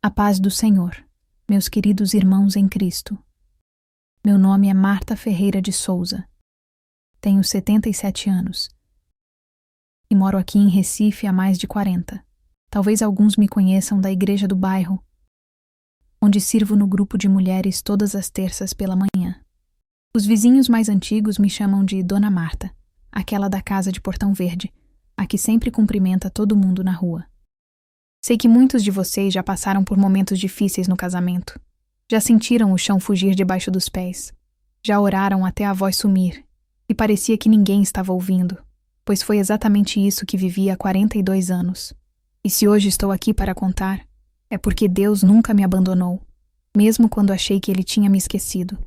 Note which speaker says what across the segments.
Speaker 1: A paz do Senhor, meus queridos irmãos em Cristo. Meu nome é Marta Ferreira de Souza. Tenho 77 anos e moro aqui em Recife há mais de 40. Talvez alguns me conheçam da igreja do bairro, onde sirvo no grupo de mulheres todas as terças pela manhã. Os vizinhos mais antigos me chamam de Dona Marta, aquela da casa de Portão Verde, a que sempre cumprimenta todo mundo na rua. Sei que muitos de vocês já passaram por momentos difíceis no casamento. Já sentiram o chão fugir debaixo dos pés. Já oraram até a voz sumir. E parecia que ninguém estava ouvindo, pois foi exatamente isso que vivi há 42 anos. E se hoje estou aqui para contar, é porque Deus nunca me abandonou, mesmo quando achei que Ele tinha me esquecido.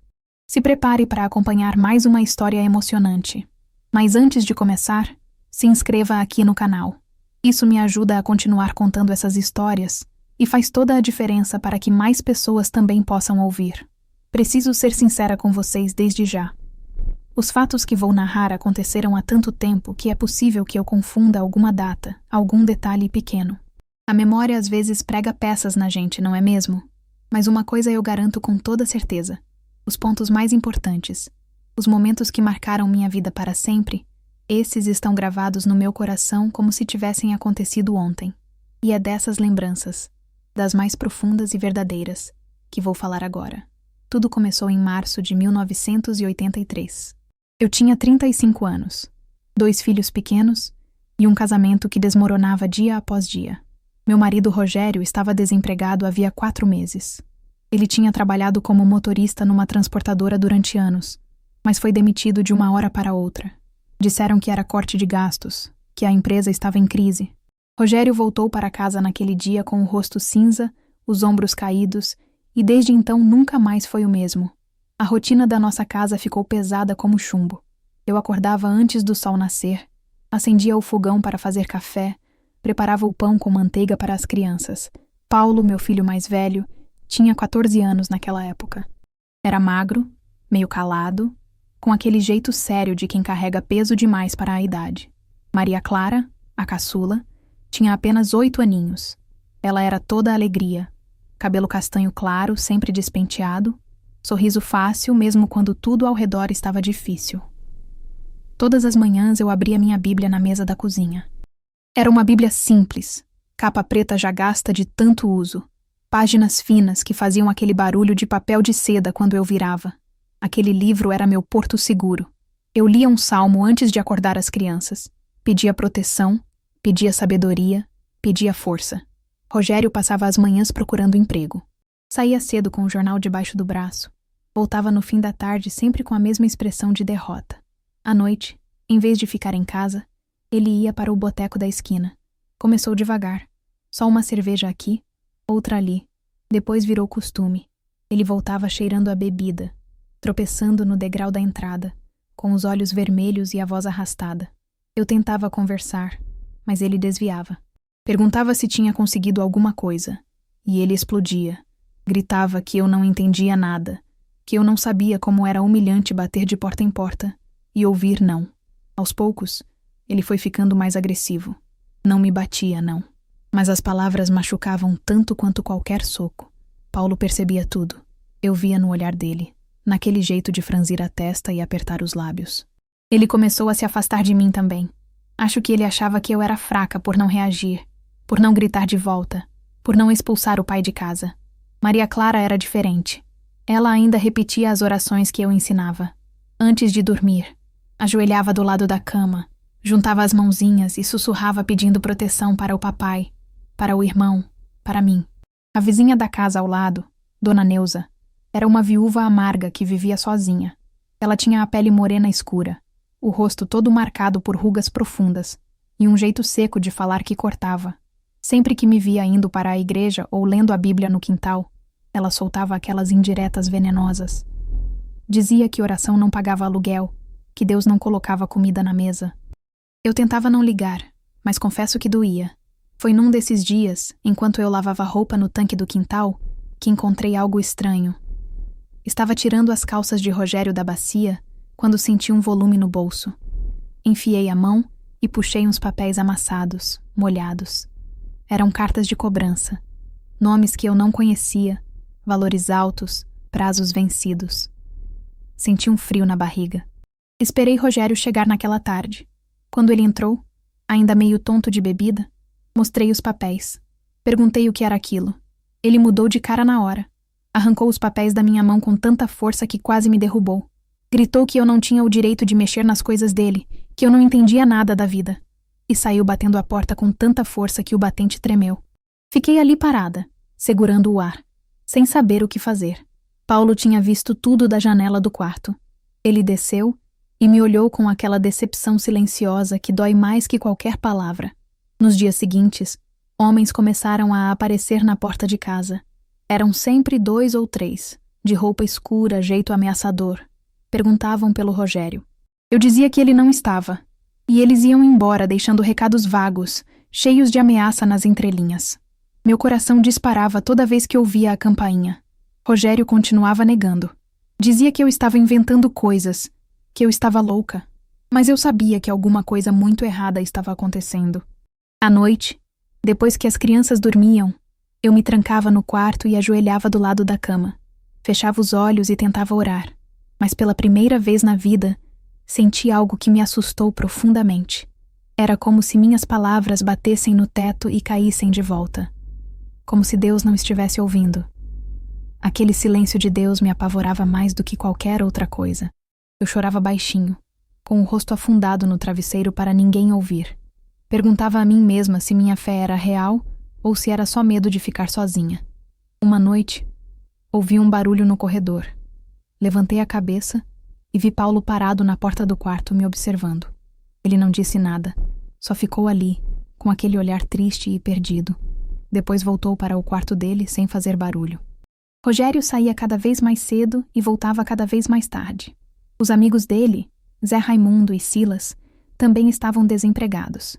Speaker 1: Se prepare para acompanhar mais uma história emocionante. Mas antes de começar, se inscreva aqui no canal. Isso me ajuda a continuar contando essas histórias e faz toda a diferença para que mais pessoas também possam ouvir. Preciso ser sincera com vocês desde já. Os fatos que vou narrar aconteceram há tanto tempo que é possível que eu confunda alguma data, algum detalhe pequeno. A memória às vezes prega peças na gente, não é mesmo? Mas uma coisa eu garanto com toda certeza: os pontos mais importantes, os momentos que marcaram minha vida para sempre, esses estão gravados no meu coração como se tivessem acontecido ontem. E é dessas lembranças, das mais profundas e verdadeiras, que vou falar agora. Tudo começou em março de 1983. Eu tinha 35 anos, 2 filhos pequenos e um casamento que desmoronava dia após dia. Meu marido Rogério estava desempregado havia 4 meses. Ele tinha trabalhado como motorista numa transportadora durante anos, mas foi demitido de uma hora para outra. Disseram que era corte de gastos, que a empresa estava em crise. Rogério voltou para casa naquele dia com o rosto cinza, os ombros caídos, e desde então nunca mais foi o mesmo. A rotina da nossa casa ficou pesada como chumbo. Eu acordava antes do sol nascer, acendia o fogão para fazer café, preparava o pão com manteiga para as crianças. Paulo, meu filho mais velho, tinha 14 anos naquela época. Era magro, meio calado, com aquele jeito sério de quem carrega peso demais para a idade. Maria Clara, a caçula, tinha apenas 8 aninhos. Ela era toda alegria. Cabelo castanho claro, sempre despenteado, sorriso fácil mesmo quando tudo ao redor estava difícil. Todas as manhãs eu abria minha Bíblia na mesa da cozinha. Era uma Bíblia simples, capa preta já gasta de tanto uso, páginas finas que faziam aquele barulho de papel de seda quando eu virava. Aquele livro era meu porto seguro. Eu lia um salmo antes de acordar as crianças. Pedia proteção, pedia sabedoria, pedia força. Rogério passava as manhãs procurando emprego. Saía cedo com o jornal debaixo do braço. Voltava no fim da tarde sempre com a mesma expressão de derrota. À noite, em vez de ficar em casa, ele ia para o boteco da esquina. Começou devagar. Só uma cerveja aqui, outra ali. Depois virou costume. Ele voltava cheirando a bebida, tropeçando no degrau da entrada, com os olhos vermelhos e a voz arrastada. Eu tentava conversar, mas ele desviava. Perguntava se tinha conseguido alguma coisa, e ele explodia. Gritava que eu não entendia nada, que eu não sabia como era humilhante bater de porta em porta e ouvir não. Aos poucos, ele foi ficando mais agressivo. Não me batia, não. Mas as palavras machucavam tanto quanto qualquer soco. Paulo percebia tudo. Eu via no olhar dele, naquele jeito de franzir a testa e apertar os lábios. Ele começou a se afastar de mim também. Acho que ele achava que eu era fraca por não reagir, por não gritar de volta, por não expulsar o pai de casa. Maria Clara era diferente. Ela ainda repetia as orações que eu ensinava. Antes de dormir, ajoelhava do lado da cama, juntava as mãozinhas e sussurrava pedindo proteção para o papai, para o irmão, para mim. A vizinha da casa ao lado, Dona Neuza, era uma viúva amarga que vivia sozinha. Ela tinha a pele morena escura, o rosto todo marcado por rugas profundas e um jeito seco de falar que cortava. Sempre que me via indo para a igreja ou lendo a Bíblia no quintal, ela soltava aquelas indiretas venenosas. Dizia que oração não pagava aluguel, que Deus não colocava comida na mesa. Eu tentava não ligar, mas confesso que doía. Foi num desses dias, enquanto eu lavava roupa no tanque do quintal, que encontrei algo estranho. Estava tirando as calças de Rogério da bacia quando senti um volume no bolso. Enfiei a mão e puxei uns papéis amassados, molhados. Eram cartas de cobrança. nomes que eu não conhecia, valores altos, prazos vencidos. Senti um frio na barriga. Esperei Rogério chegar naquela tarde. Quando ele entrou, ainda meio tonto de bebida, mostrei os papéis. Perguntei o que era aquilo. Ele mudou de cara na hora. Arrancou os papéis da minha mão com tanta força que quase me derrubou. Gritou que eu não tinha o direito de mexer nas coisas dele, que eu não entendia nada da vida. E saiu batendo a porta com tanta força que o batente tremeu. Fiquei ali parada, segurando o ar, sem saber o que fazer. Paulo tinha visto tudo da janela do quarto. Ele desceu e me olhou com aquela decepção silenciosa que dói mais que qualquer palavra. Nos dias seguintes, homens começaram a aparecer na porta de casa. Eram sempre 2 ou 3, de roupa escura, jeito ameaçador. Perguntavam pelo Rogério. Eu dizia que ele não estava, e eles iam embora deixando recados vagos, cheios de ameaça nas entrelinhas. Meu coração disparava toda vez que ouvia a campainha. Rogério continuava negando. Dizia que eu estava inventando coisas, que eu estava louca. Mas eu sabia que alguma coisa muito errada estava acontecendo. À noite, depois que as crianças dormiam, eu me trancava no quarto e ajoelhava do lado da cama. Fechava os olhos e tentava orar. Mas pela primeira vez na vida, senti algo que me assustou profundamente. Era como se minhas palavras batessem no teto e caíssem de volta. Como se Deus não estivesse ouvindo. Aquele silêncio de Deus me apavorava mais do que qualquer outra coisa. Eu chorava baixinho, com o rosto afundado no travesseiro para ninguém ouvir. Perguntava a mim mesma se minha fé era real ou se era só medo de ficar sozinha. Uma noite, ouvi um barulho no corredor. Levantei a cabeça e vi Paulo parado na porta do quarto me observando. Ele não disse nada, só ficou ali, com aquele olhar triste e perdido. Depois voltou para o quarto dele sem fazer barulho. Rogério saía cada vez mais cedo e voltava cada vez mais tarde. Os amigos dele, Zé Raimundo e Silas, também estavam desempregados.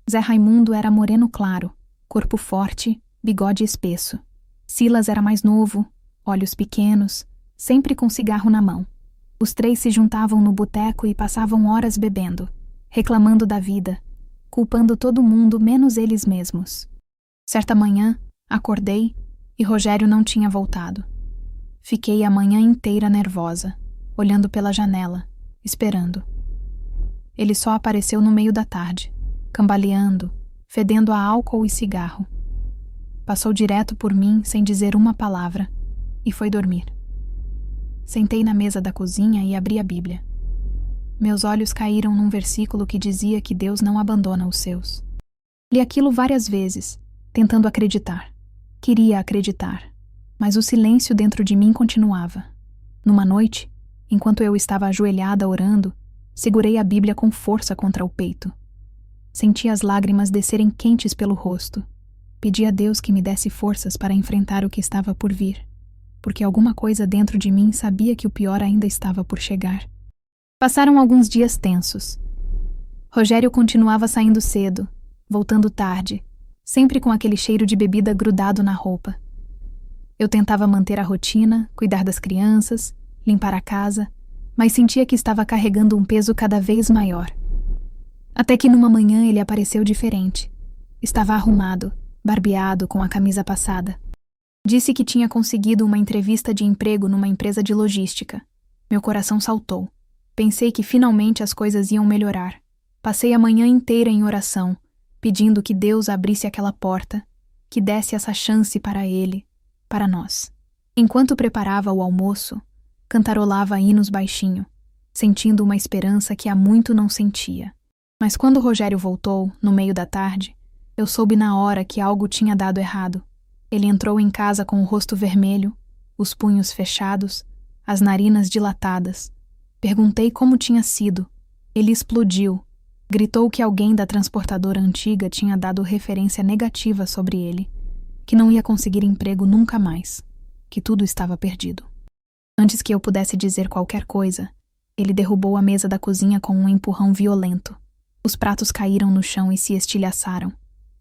Speaker 1: Zé Raimundo era moreno claro, corpo forte, bigode espesso. Silas era mais novo, olhos pequenos, sempre com cigarro na mão. Os 3 se juntavam no boteco e passavam horas bebendo, reclamando da vida, culpando todo mundo menos eles mesmos. Certa manhã, acordei e Rogério não tinha voltado. Fiquei a manhã inteira nervosa, olhando pela janela, esperando. Ele só apareceu no meio da tarde, cambaleando, fedendo a álcool e cigarro. Passou direto por mim sem dizer uma palavra e foi dormir. Sentei na mesa da cozinha e abri a Bíblia. Meus olhos caíram num versículo que dizia que Deus não abandona os seus. Li aquilo várias vezes, tentando acreditar. Queria acreditar, mas o silêncio dentro de mim continuava. Numa noite, enquanto eu estava ajoelhada orando, segurei a Bíblia com força contra o peito. Senti as lágrimas descerem quentes pelo rosto. Pedi a Deus que me desse forças para enfrentar o que estava por vir, porque alguma coisa dentro de mim sabia que o pior ainda estava por chegar. Passaram alguns dias tensos. Rogério continuava saindo cedo, voltando tarde, sempre com aquele cheiro de bebida grudado na roupa. Eu tentava manter a rotina, cuidar das crianças, limpar a casa, mas sentia que estava carregando um peso cada vez maior. Até que numa manhã ele apareceu diferente. Estava arrumado, barbeado, com a camisa passada. Disse que tinha conseguido uma entrevista de emprego numa empresa de logística. Meu coração saltou. Pensei que finalmente as coisas iam melhorar. Passei a manhã inteira em oração, pedindo que Deus abrisse aquela porta, que desse essa chance para ele, para nós. Enquanto preparava o almoço, cantarolava hinos baixinho, sentindo uma esperança que há muito não sentia. Mas quando Rogério voltou, no meio da tarde, eu soube na hora que algo tinha dado errado. Ele entrou em casa com o rosto vermelho, os punhos fechados, as narinas dilatadas. Perguntei como tinha sido. Ele explodiu. Gritou que alguém da transportadora antiga tinha dado referência negativa sobre ele, que não ia conseguir emprego nunca mais, que tudo estava perdido. Antes que eu pudesse dizer qualquer coisa, ele derrubou a mesa da cozinha com um empurrão violento. Os pratos caíram no chão e se estilhaçaram.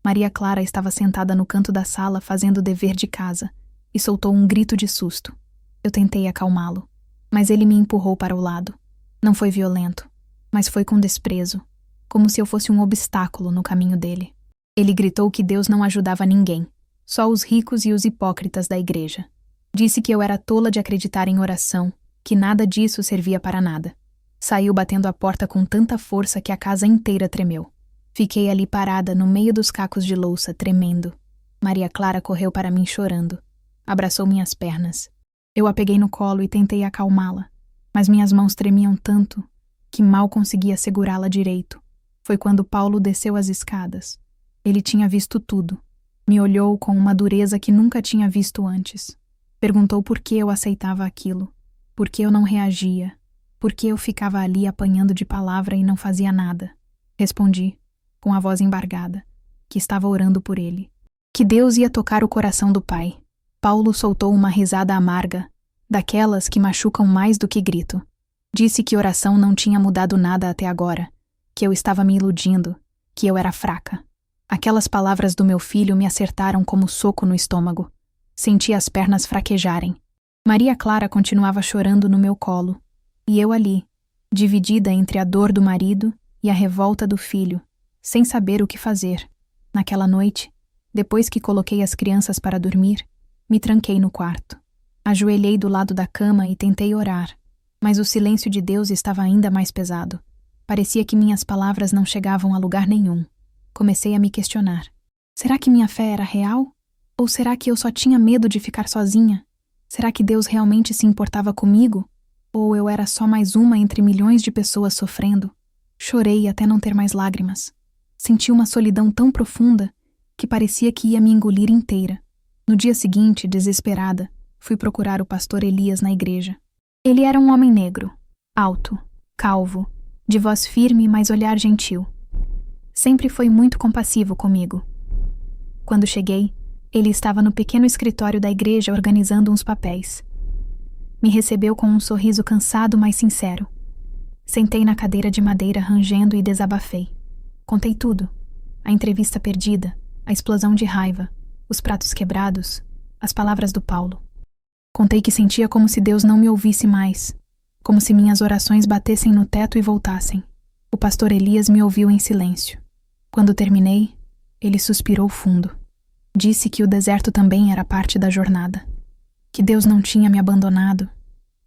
Speaker 1: Maria Clara estava sentada no canto da sala fazendo o dever de casa e soltou um grito de susto. Eu tentei acalmá-lo, mas ele me empurrou para o lado. Não foi violento, mas foi com desprezo, como se eu fosse um obstáculo no caminho dele. Ele gritou que Deus não ajudava ninguém, Só os ricos e os hipócritas da igreja. Disse que eu era tola de acreditar em oração, que nada disso servia para nada. Saiu batendo a porta com tanta força que a casa inteira tremeu. Fiquei ali parada no meio dos cacos de louça, tremendo. Maria Clara correu para mim chorando. Abraçou minhas pernas. Eu a peguei no colo e tentei acalmá-la, mas minhas mãos tremiam tanto que mal conseguia segurá-la direito. Foi quando Paulo desceu as escadas. Ele tinha visto tudo. Me olhou com uma dureza que nunca tinha visto antes. Perguntou por que eu aceitava aquilo, por que eu não reagia, por que eu ficava ali apanhando de palavra e não fazia nada. Respondi, com a voz embargada, que estava orando por ele. Que Deus ia tocar o coração do pai. Paulo soltou uma risada amarga, daquelas que machucam mais do que grito. Disse que oração não tinha mudado nada até agora, que eu estava me iludindo, que eu era fraca. Aquelas palavras do meu filho me acertaram como soco no estômago. Senti as pernas fraquejarem. Maria Clara continuava chorando no meu colo, e eu ali, dividida entre a dor do marido e a revolta do filho, sem saber o que fazer. Naquela noite, depois que coloquei as crianças para dormir, me tranquei no quarto. Ajoelhei do lado da cama e tentei orar, mas o silêncio de Deus estava ainda mais pesado. Parecia que minhas palavras não chegavam a lugar nenhum. Comecei a me questionar. Será que minha fé era real? Ou será que eu só tinha medo de ficar sozinha? Será que Deus realmente se importava comigo? Ou eu era só mais uma entre milhões de pessoas sofrendo? Chorei até não ter mais lágrimas. Senti uma solidão tão profunda que parecia que ia me engolir inteira. No dia seguinte, desesperada, fui procurar o pastor Elias na igreja. Ele era um homem negro, alto, calvo, de voz firme, mas olhar gentil. Sempre foi muito compassivo comigo. Quando cheguei, ele estava no pequeno escritório da igreja organizando uns papéis. Me recebeu com um sorriso cansado, mas sincero. Sentei na cadeira de madeira rangendo e desabafei. Contei tudo. A entrevista perdida, a explosão de raiva, os pratos quebrados, as palavras do Paulo. Contei que sentia como se Deus não me ouvisse mais, como se minhas orações batessem no teto e voltassem. O pastor Elias me ouviu em silêncio. Quando terminei, ele suspirou fundo. Disse que o deserto também era parte da jornada, que Deus não tinha me abandonado,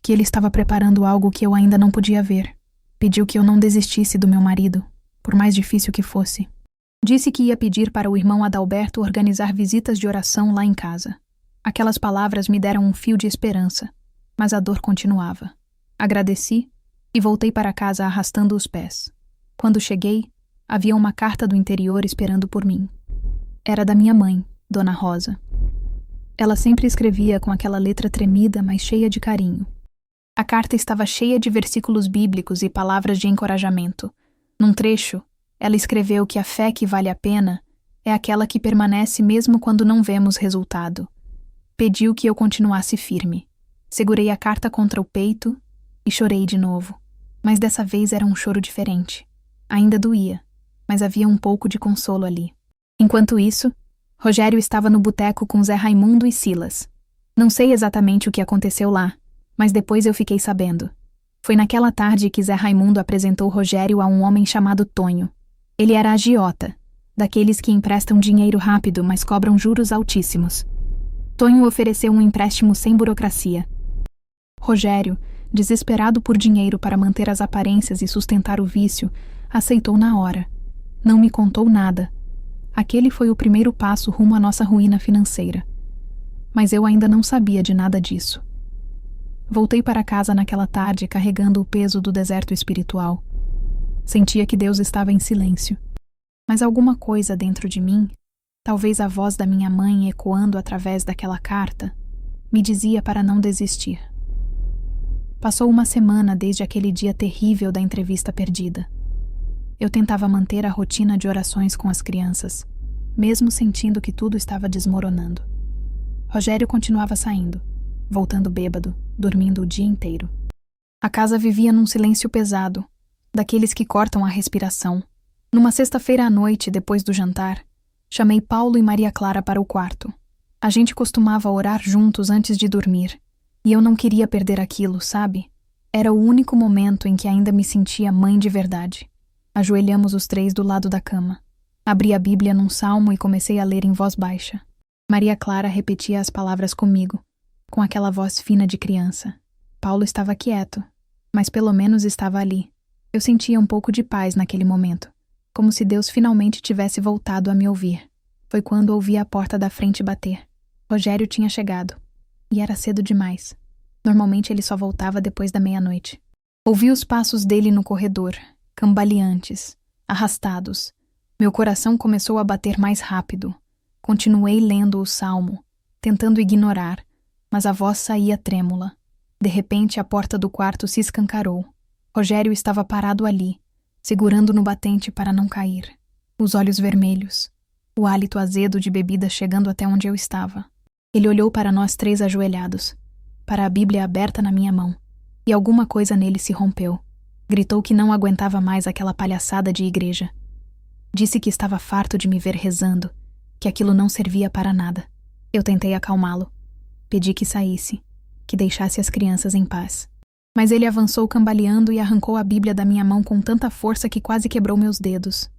Speaker 1: que ele estava preparando algo que eu ainda não podia ver. Pediu que eu não desistisse do meu marido, por mais difícil que fosse. Disse que ia pedir para o irmão Adalberto organizar visitas de oração lá em casa. Aquelas palavras me deram um fio de esperança, mas a dor continuava. Agradeci e voltei para casa arrastando os pés. Quando cheguei, havia uma carta do interior esperando por mim. Era da minha mãe, Dona Rosa. Ela sempre escrevia com aquela letra tremida, mas cheia de carinho. A carta estava cheia de versículos bíblicos e palavras de encorajamento. Num trecho, ela escreveu que a fé que vale a pena é aquela que permanece mesmo quando não vemos resultado. Pediu que eu continuasse firme. Segurei a carta contra o peito e chorei de novo. Mas dessa vez era um choro diferente. Ainda doía, mas havia um pouco de consolo ali. Enquanto isso, Rogério estava no boteco com Zé Raimundo e Silas. Não sei exatamente o que aconteceu lá, mas depois eu fiquei sabendo. Foi naquela tarde que Zé Raimundo apresentou Rogério a um homem chamado Tonho. Ele era agiota, daqueles que emprestam dinheiro rápido, mas cobram juros altíssimos. Tonho ofereceu um empréstimo sem burocracia. Rogério, desesperado por dinheiro para manter as aparências e sustentar o vício, aceitou na hora. Não me contou nada. Aquele foi o primeiro passo rumo à nossa ruína financeira. Mas eu ainda não sabia de nada disso. Voltei para casa naquela tarde carregando o peso do deserto espiritual. Sentia que Deus estava em silêncio. Mas alguma coisa dentro de mim, talvez a voz da minha mãe ecoando através daquela carta, me dizia para não desistir. Passou uma semana desde aquele dia terrível da entrevista perdida. Eu tentava manter a rotina de orações com as crianças, mesmo sentindo que tudo estava desmoronando. Rogério continuava saindo, voltando bêbado, dormindo o dia inteiro. A casa vivia num silêncio pesado, daqueles que cortam a respiração. Numa sexta-feira à noite, depois do jantar, chamei Paulo e Maria Clara para o quarto. A gente costumava orar juntos antes de dormir, e eu não queria perder aquilo, sabe? Era o único momento em que ainda me sentia mãe de verdade. Ajoelhamos os três do lado da cama. Abri a Bíblia num salmo e comecei a ler em voz baixa. Maria Clara repetia as palavras comigo, com aquela voz fina de criança. Paulo estava quieto, mas pelo menos estava ali. Eu sentia um pouco de paz naquele momento, como se Deus finalmente tivesse voltado a me ouvir. Foi quando ouvi a porta da frente bater. Rogério tinha chegado, e era cedo demais. Normalmente ele só voltava depois da meia-noite. Ouvi os passos dele no corredor, cambaleantes, arrastados. Meu coração começou a bater mais rápido. Continuei lendo o salmo, tentando ignorar, mas a voz saía trêmula. De repente, a porta do quarto se escancarou. Rogério estava parado ali, segurando no batente para não cair. Os olhos vermelhos, o hálito azedo de bebida chegando até onde eu estava. Ele olhou para nós três ajoelhados, para a Bíblia aberta na minha mão, e alguma coisa nele se rompeu. Gritou que não aguentava mais aquela palhaçada de igreja. Disse que estava farto de me ver rezando, que aquilo não servia para nada. Eu tentei acalmá-lo. Pedi que saísse, que deixasse as crianças em paz. Mas ele avançou cambaleando e arrancou a Bíblia da minha mão com tanta força que quase quebrou meus dedos.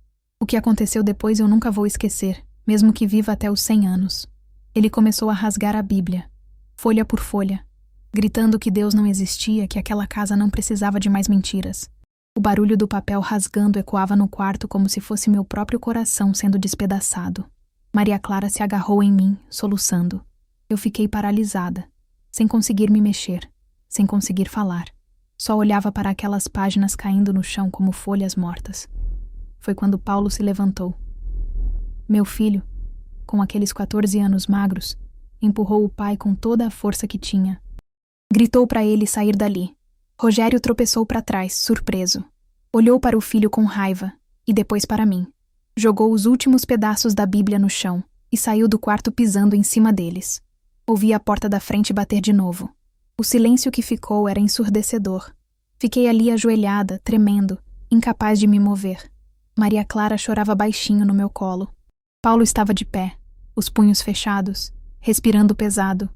Speaker 1: O que aconteceu depois eu nunca vou esquecer, mesmo que viva até os 100 anos. Ele começou a rasgar a Bíblia, folha por folha, gritando que Deus não existia, que aquela casa não precisava de mais mentiras. O barulho do papel rasgando ecoava no quarto como se fosse meu próprio coração sendo despedaçado. Maria Clara se agarrou em mim, soluçando. Eu fiquei paralisada, sem conseguir me mexer, sem conseguir falar. Só olhava para aquelas páginas caindo no chão como folhas mortas. Foi quando Paulo se levantou. Meu filho, com aqueles 14 anos magros, empurrou o pai com toda a força que tinha. Gritou para ele sair dali. Rogério tropeçou para trás, surpreso. Olhou para o filho com raiva, e depois para mim. Jogou os últimos pedaços da Bíblia no chão e saiu do quarto pisando em cima deles. Ouvi a porta da frente bater de novo. O silêncio que ficou era ensurdecedor. Fiquei ali ajoelhada, tremendo, incapaz de me mover. Maria Clara chorava baixinho no meu colo. Paulo estava de pé, os punhos fechados, respirando pesado.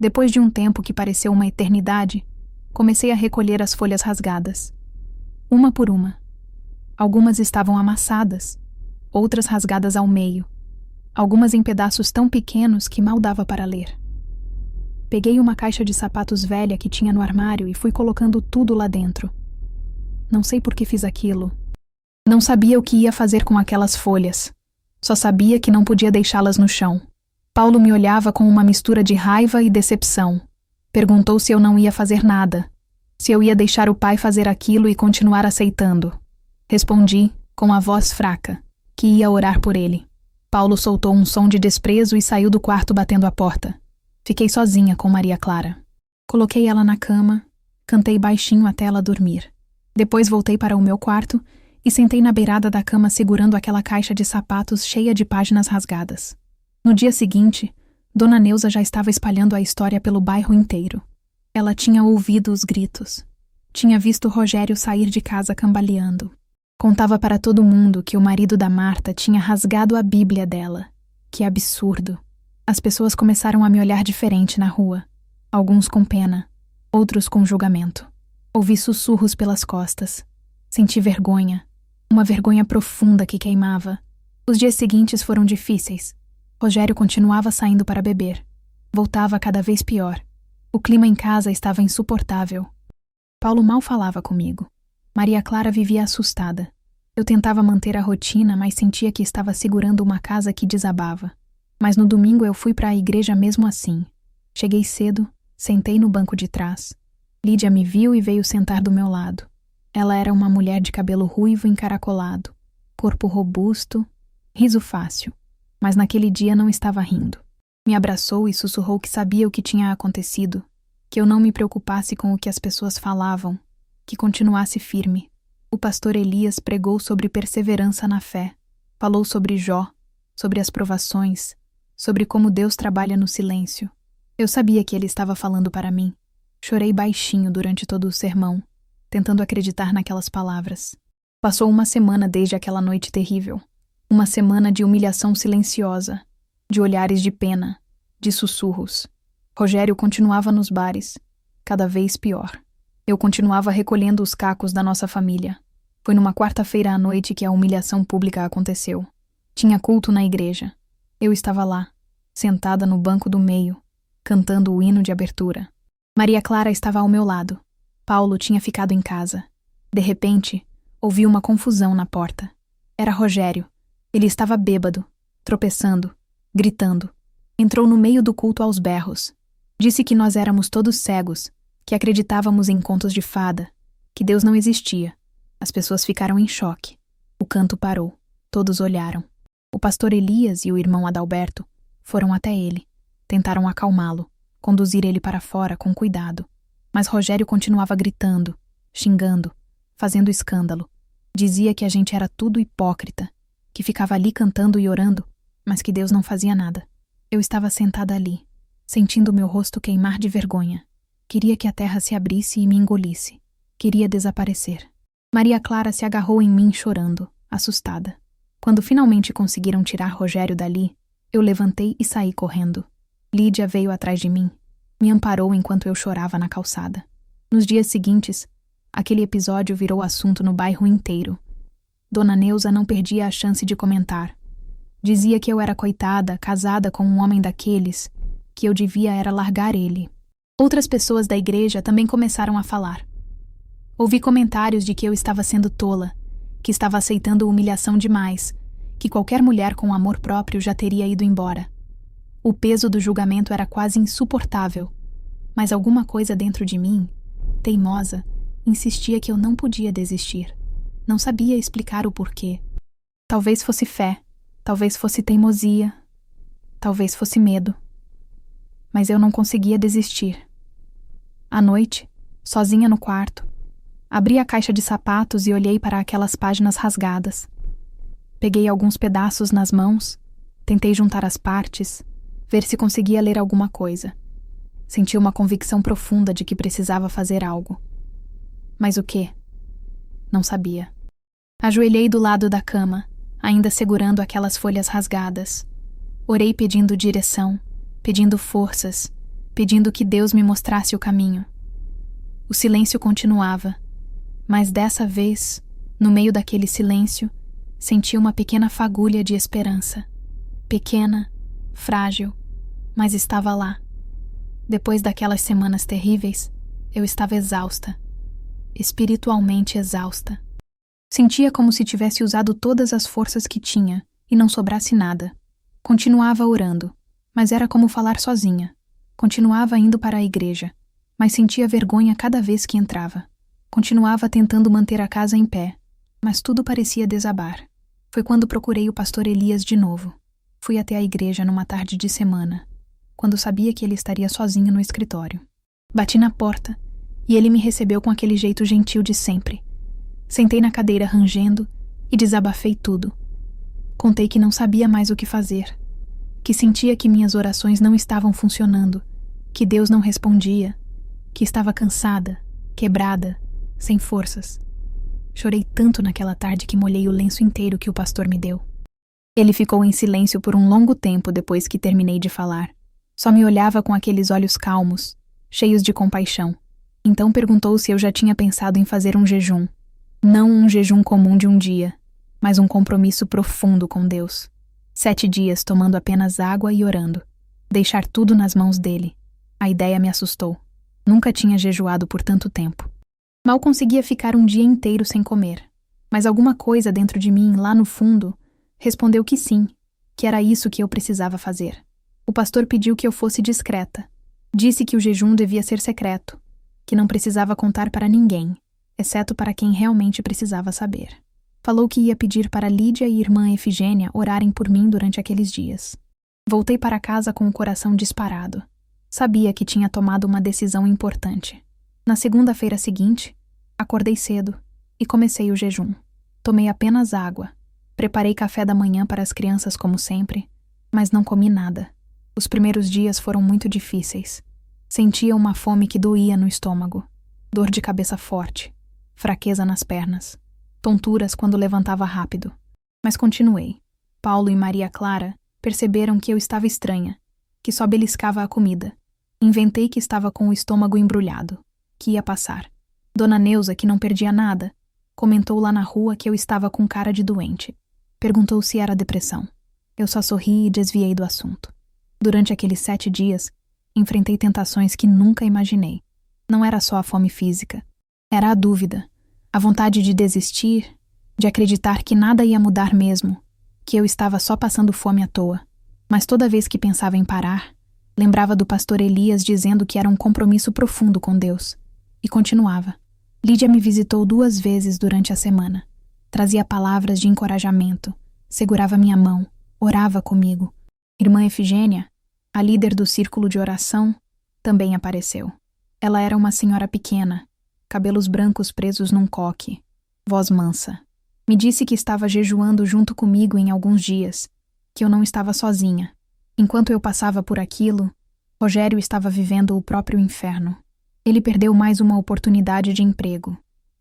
Speaker 1: Depois de um tempo que pareceu uma eternidade, comecei a recolher as folhas rasgadas. Uma por uma. Algumas estavam amassadas, outras rasgadas ao meio, algumas em pedaços tão pequenos que mal dava para ler. Peguei uma caixa de sapatos velha que tinha no armário e fui colocando tudo lá dentro. Não sei por que fiz aquilo. Não sabia o que ia fazer com aquelas folhas. Só sabia que não podia deixá-las no chão. Paulo me olhava com uma mistura de raiva e decepção. Perguntou se eu não ia fazer nada, se eu ia deixar o pai fazer aquilo e continuar aceitando. Respondi, com a voz fraca, que ia orar por ele. Paulo soltou um som de desprezo e saiu do quarto batendo a porta. Fiquei sozinha com Maria Clara. Coloquei ela na cama, cantei baixinho até ela dormir. Depois voltei para o meu quarto e sentei na beirada da cama segurando aquela caixa de sapatos cheia de páginas rasgadas. No dia seguinte, Dona Neuza já estava espalhando a história pelo bairro inteiro. Ela tinha ouvido os gritos. Tinha visto Rogério sair de casa cambaleando. Contava para todo mundo que o marido da Marta tinha rasgado a Bíblia dela. Que absurdo. As pessoas começaram a me olhar diferente na rua. Alguns com pena, outros com julgamento. Ouvi sussurros pelas costas. Senti vergonha. Uma vergonha profunda que queimava. Os dias seguintes foram difíceis. Rogério continuava saindo para beber. Voltava cada vez pior. O clima em casa estava insuportável. Paulo mal falava comigo. Maria Clara vivia assustada. Eu tentava manter a rotina, mas sentia que estava segurando uma casa que desabava. Mas no domingo eu fui para a igreja mesmo assim. Cheguei cedo, sentei no banco de trás. Lídia me viu e veio sentar do meu lado. Ela era uma mulher de cabelo ruivo encaracolado, corpo robusto, riso fácil. Mas naquele dia não estava rindo. Me abraçou e sussurrou que sabia o que tinha acontecido, que eu não me preocupasse com o que as pessoas falavam, que continuasse firme. O pastor Elias pregou sobre perseverança na fé, falou sobre Jó, sobre as provações, sobre como Deus trabalha no silêncio. Eu sabia que ele estava falando para mim. Chorei baixinho durante todo o sermão, tentando acreditar naquelas palavras. Passou uma semana desde aquela noite terrível. Uma semana de humilhação silenciosa, de olhares de pena, de sussurros. Rogério continuava nos bares, cada vez pior. Eu continuava recolhendo os cacos da nossa família. Foi numa quarta-feira à noite que a humilhação pública aconteceu. Tinha culto na igreja. Eu estava lá, sentada no banco do meio, cantando o hino de abertura. Maria Clara estava ao meu lado. Paulo tinha ficado em casa. De repente, ouvi uma confusão na porta. Era Rogério. Ele estava bêbado, tropeçando, gritando. Entrou no meio do culto aos berros. Disse que nós éramos todos cegos, que acreditávamos em contos de fada, que Deus não existia. As pessoas ficaram em choque. O canto parou. Todos olharam. O pastor Elias e o irmão Adalberto foram até ele. Tentaram acalmá-lo, conduzir ele para fora com cuidado. Mas Rogério continuava gritando, xingando, fazendo escândalo. Dizia que a gente era tudo hipócrita, que ficava ali cantando e orando, mas que Deus não fazia nada. Eu estava sentada ali, sentindo meu rosto queimar de vergonha. Queria que a terra se abrisse e me engolisse. Queria desaparecer. Maria Clara se agarrou em mim chorando, assustada. Quando finalmente conseguiram tirar Rogério dali, eu levantei e saí correndo. Lídia veio atrás de mim. Me amparou enquanto eu chorava na calçada. Nos dias seguintes, aquele episódio virou assunto no bairro inteiro. Dona Neuza não perdia a chance de comentar. Dizia que eu era coitada, casada com um homem daqueles, que eu devia era largar ele. Outras pessoas da igreja também começaram a falar. Ouvi comentários de que eu estava sendo tola, que estava aceitando humilhação demais, que qualquer mulher com amor próprio já teria ido embora. O peso do julgamento era quase insuportável, mas alguma coisa dentro de mim, teimosa, insistia que eu não podia desistir. Não sabia explicar o porquê. Talvez fosse fé, talvez fosse teimosia, talvez fosse medo. Mas eu não conseguia desistir. À noite, sozinha no quarto, abri a caixa de sapatos e olhei para aquelas páginas rasgadas. Peguei alguns pedaços nas mãos, tentei juntar as partes, ver se conseguia ler alguma coisa. Senti uma convicção profunda de que precisava fazer algo. Mas o quê? Não sabia. Ajoelhei do lado da cama, ainda segurando aquelas folhas rasgadas. Orei pedindo direção, pedindo forças, pedindo que Deus me mostrasse o caminho. O silêncio continuava, mas dessa vez, no meio daquele silêncio, senti uma pequena fagulha de esperança. Pequena, frágil, mas estava lá. Depois daquelas semanas terríveis, eu estava exausta, espiritualmente exausta. Sentia como se tivesse usado todas as forças que tinha e não sobrasse nada. Continuava orando, mas era como falar sozinha. Continuava indo para a igreja, mas sentia vergonha cada vez que entrava. Continuava tentando manter a casa em pé, mas tudo parecia desabar. Foi quando procurei o pastor Elias de novo. Fui até a igreja numa tarde de semana, quando sabia que ele estaria sozinho no escritório. Bati na porta e ele me recebeu com aquele jeito gentil de sempre. Sentei na cadeira rangendo e desabafei tudo. Contei que não sabia mais o que fazer, que sentia que minhas orações não estavam funcionando, que Deus não respondia, que estava cansada, quebrada, sem forças. Chorei tanto naquela tarde que molhei o lenço inteiro que o pastor me deu. Ele ficou em silêncio por um longo tempo depois que terminei de falar. Só me olhava com aqueles olhos calmos, cheios de compaixão. Então perguntou se eu já tinha pensado em fazer um jejum. Não um jejum comum de um dia, mas um compromisso profundo com Deus. 7 dias tomando apenas água e orando. Deixar tudo nas mãos dele. A ideia me assustou. Nunca tinha jejuado por tanto tempo. Mal conseguia ficar um dia inteiro sem comer. Mas alguma coisa dentro de mim, lá no fundo, respondeu que sim, que era isso que eu precisava fazer. O pastor pediu que eu fosse discreta. Disse que o jejum devia ser secreto, que não precisava contar para ninguém, exceto para quem realmente precisava saber. Falou que ia pedir para Lídia e irmã Efigênia orarem por mim durante aqueles dias. Voltei para casa com o coração disparado. Sabia que tinha tomado uma decisão importante. Na segunda-feira seguinte, acordei cedo e comecei o jejum. Tomei apenas água. Preparei café da manhã para as crianças como sempre, mas não comi nada. Os primeiros dias foram muito difíceis. Sentia uma fome que doía no estômago, dor de cabeça forte, fraqueza nas pernas, tonturas quando levantava rápido. Mas continuei. Paulo e Maria Clara perceberam que eu estava estranha, que só beliscava a comida. Inventei que estava com o estômago embrulhado, que ia passar. Dona Neuza, que não perdia nada, comentou lá na rua que eu estava com cara de doente. Perguntou se era depressão. Eu só sorri e desviei do assunto. Durante aqueles 7 dias, enfrentei tentações que nunca imaginei. Não era só a fome física. Era a dúvida, a vontade de desistir, de acreditar que nada ia mudar mesmo, que eu estava só passando fome à toa. Mas toda vez que pensava em parar, lembrava do pastor Elias dizendo que era um compromisso profundo com Deus. E continuava. Lídia me visitou 2 vezes durante a semana. Trazia palavras de encorajamento, segurava minha mão, orava comigo. Irmã Efigênia, a líder do círculo de oração, também apareceu. Ela era uma senhora pequena, cabelos brancos presos num coque, voz mansa. Me disse que estava jejuando junto comigo em alguns dias, que eu não estava sozinha. Enquanto eu passava por aquilo, Rogério estava vivendo o próprio inferno. Ele perdeu mais uma oportunidade de emprego,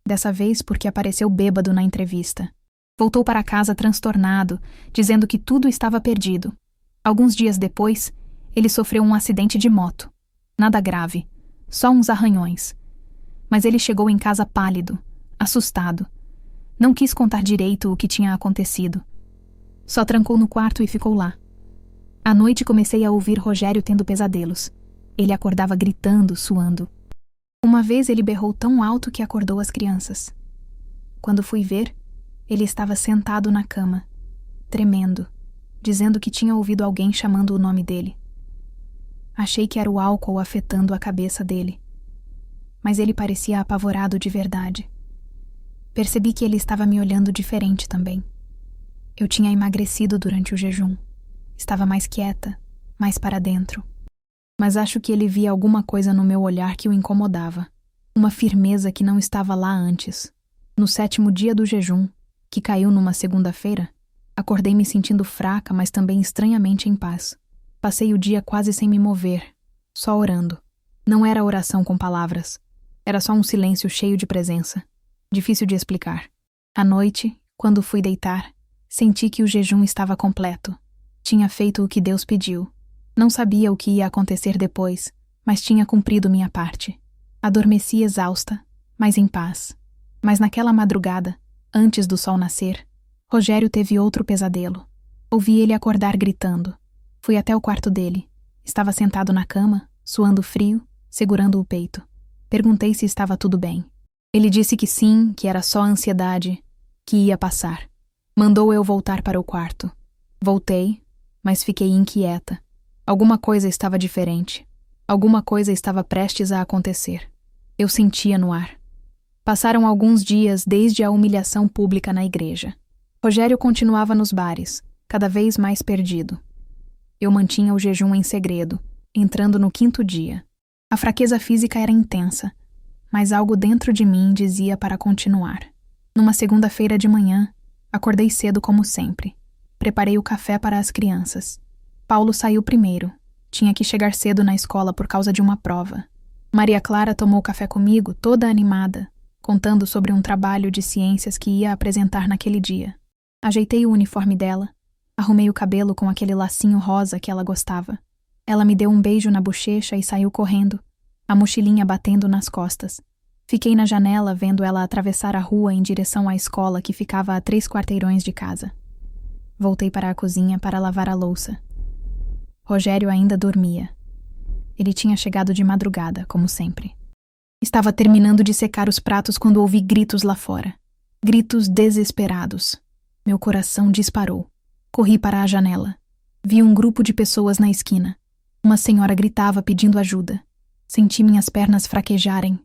Speaker 1: dessa vez porque apareceu bêbado na entrevista. Voltou para casa transtornado, dizendo que tudo estava perdido. Alguns dias depois, ele sofreu um acidente de moto. Nada grave, só uns arranhões. Mas ele chegou em casa pálido, assustado. Não quis contar direito o que tinha acontecido. Só trancou no quarto e ficou lá. À noite comecei a ouvir Rogério tendo pesadelos. Ele acordava gritando, suando. Uma vez ele berrou tão alto que acordou as crianças. Quando fui ver, ele estava sentado na cama, tremendo, dizendo que tinha ouvido alguém chamando o nome dele. Achei que era o álcool afetando a cabeça dele. Mas ele parecia apavorado de verdade. Percebi que ele estava me olhando diferente também. Eu tinha emagrecido durante o jejum. Estava mais quieta, mais para dentro. Mas acho que ele via alguma coisa no meu olhar que o incomodava. Uma firmeza que não estava lá antes. No 7º dia do jejum, que caiu numa segunda-feira, acordei me sentindo fraca, mas também estranhamente em paz. Passei o dia quase sem me mover, só orando. Não era oração com palavras. Era só um silêncio cheio de presença. Difícil de explicar. À noite, quando fui deitar, senti que o jejum estava completo. Tinha feito o que Deus pediu. Não sabia o que ia acontecer depois, mas tinha cumprido minha parte. Adormeci exausta, mas em paz. Mas naquela madrugada, antes do sol nascer, Rogério teve outro pesadelo. Ouvi ele acordar gritando. Fui até o quarto dele. Estava sentado na cama, suando frio, segurando o peito. Perguntei se estava tudo bem. Ele disse que sim, que era só ansiedade, que ia passar. Mandou eu voltar para o quarto. Voltei, mas fiquei inquieta. Alguma coisa estava diferente. Alguma coisa estava prestes a acontecer. Eu sentia no ar. Passaram alguns dias desde a humilhação pública na igreja. Rogério continuava nos bares, cada vez mais perdido. Eu mantinha o jejum em segredo, entrando no 5º dia. A fraqueza física era intensa, mas algo dentro de mim dizia para continuar. Numa segunda-feira de manhã, acordei cedo como sempre. Preparei o café para as crianças. Paulo saiu primeiro. Tinha que chegar cedo na escola por causa de uma prova. Maria Clara tomou café comigo, toda animada, contando sobre um trabalho de ciências que ia apresentar naquele dia. Ajeitei o uniforme dela. Arrumei o cabelo com aquele lacinho rosa que ela gostava. Ela me deu um beijo na bochecha e saiu correndo, a mochilinha batendo nas costas. Fiquei na janela vendo ela atravessar a rua em direção à escola que ficava a 3 quarteirões de casa. Voltei para a cozinha para lavar a louça. Rogério ainda dormia. Ele tinha chegado de madrugada, como sempre. Estava terminando de secar os pratos quando ouvi gritos lá fora. Gritos desesperados. Meu coração disparou. Corri para a janela. Vi um grupo de pessoas na esquina. Uma senhora gritava pedindo ajuda. Senti minhas pernas fraquejarem.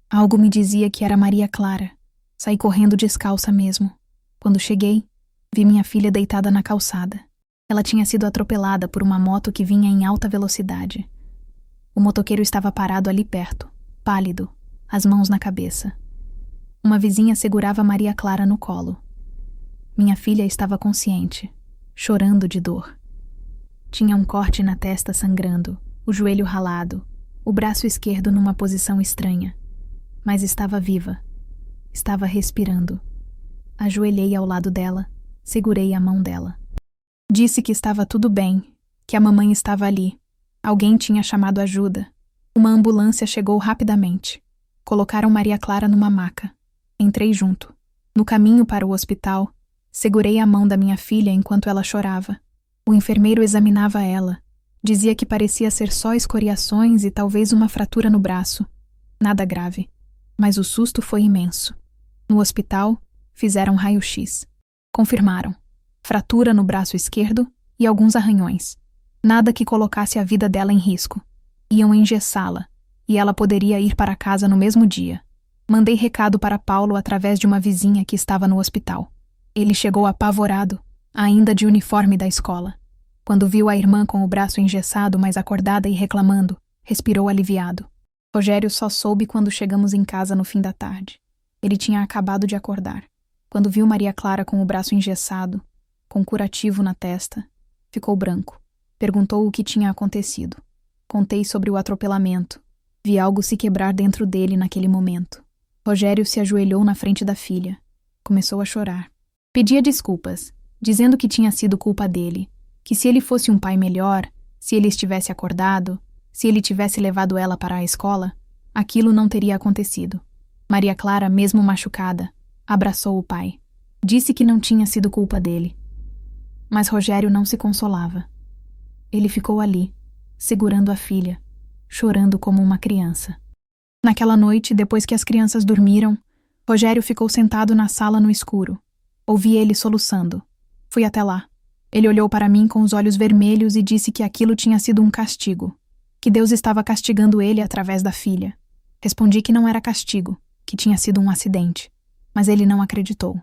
Speaker 1: Algo me dizia que era Maria Clara. Saí correndo descalça mesmo. Quando cheguei, vi minha filha deitada na calçada. Ela tinha sido atropelada por uma moto que vinha em alta velocidade. O motoqueiro estava parado ali perto, pálido, as mãos na cabeça. Uma vizinha segurava Maria Clara no colo. Minha filha estava consciente, chorando de dor. Tinha um corte na testa sangrando, o joelho ralado, o braço esquerdo numa posição estranha. Mas estava viva. Estava respirando. Ajoelhei ao lado dela, segurei a mão dela. Disse que estava tudo bem, que a mamãe estava ali. Alguém tinha chamado ajuda. Uma ambulância chegou rapidamente. Colocaram Maria Clara numa maca. Entrei junto. No caminho para o hospital, segurei a mão da minha filha enquanto ela chorava. O enfermeiro examinava ela, Dizia que parecia ser só escoriações e talvez uma fratura no braço. Nada grave. Mas o susto foi imenso. No hospital, fizeram raio-x. Confirmaram. Fratura no braço esquerdo e alguns arranhões. Nada que colocasse a vida dela em risco. Iam engessá-la, e ela poderia ir para casa no mesmo dia. Mandei recado para Paulo através de uma vizinha que estava no hospital. Ele chegou apavorado, ainda de uniforme da escola. Quando viu a irmã com o braço engessado, mas acordada e reclamando, respirou aliviado. Rogério só soube quando chegamos em casa no fim da tarde. Ele tinha acabado de acordar. Quando viu Maria Clara com o braço engessado, com curativo na testa, ficou branco. Perguntou o que tinha acontecido. Contei sobre o atropelamento. Vi algo se quebrar dentro dele naquele momento. Rogério se ajoelhou na frente da filha. Começou a chorar. Pedia desculpas, dizendo que tinha sido culpa dele, que se ele fosse um pai melhor, se ele estivesse acordado, se ele tivesse levado ela para a escola, aquilo não teria acontecido. Maria Clara, mesmo machucada, abraçou o pai. Disse que não tinha sido culpa dele. Mas Rogério não se consolava. Ele ficou ali, segurando a filha, chorando como uma criança. Naquela noite, depois que as crianças dormiram, Rogério ficou sentado na sala no escuro. Ouvi ele soluçando. Fui até lá. Ele olhou para mim com os olhos vermelhos e disse que aquilo tinha sido um castigo, que Deus estava castigando ele através da filha. Respondi que não era castigo, que tinha sido um acidente, mas ele não acreditou.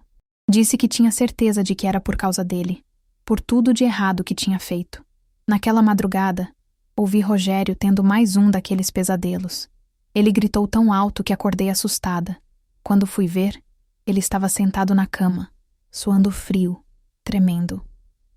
Speaker 1: Disse que tinha certeza de que era por causa dele, por tudo de errado que tinha feito. Naquela madrugada, ouvi Rogério tendo mais um daqueles pesadelos. Ele gritou tão alto que acordei assustada. Quando fui ver, ele estava sentado na cama, suando frio, tremendo.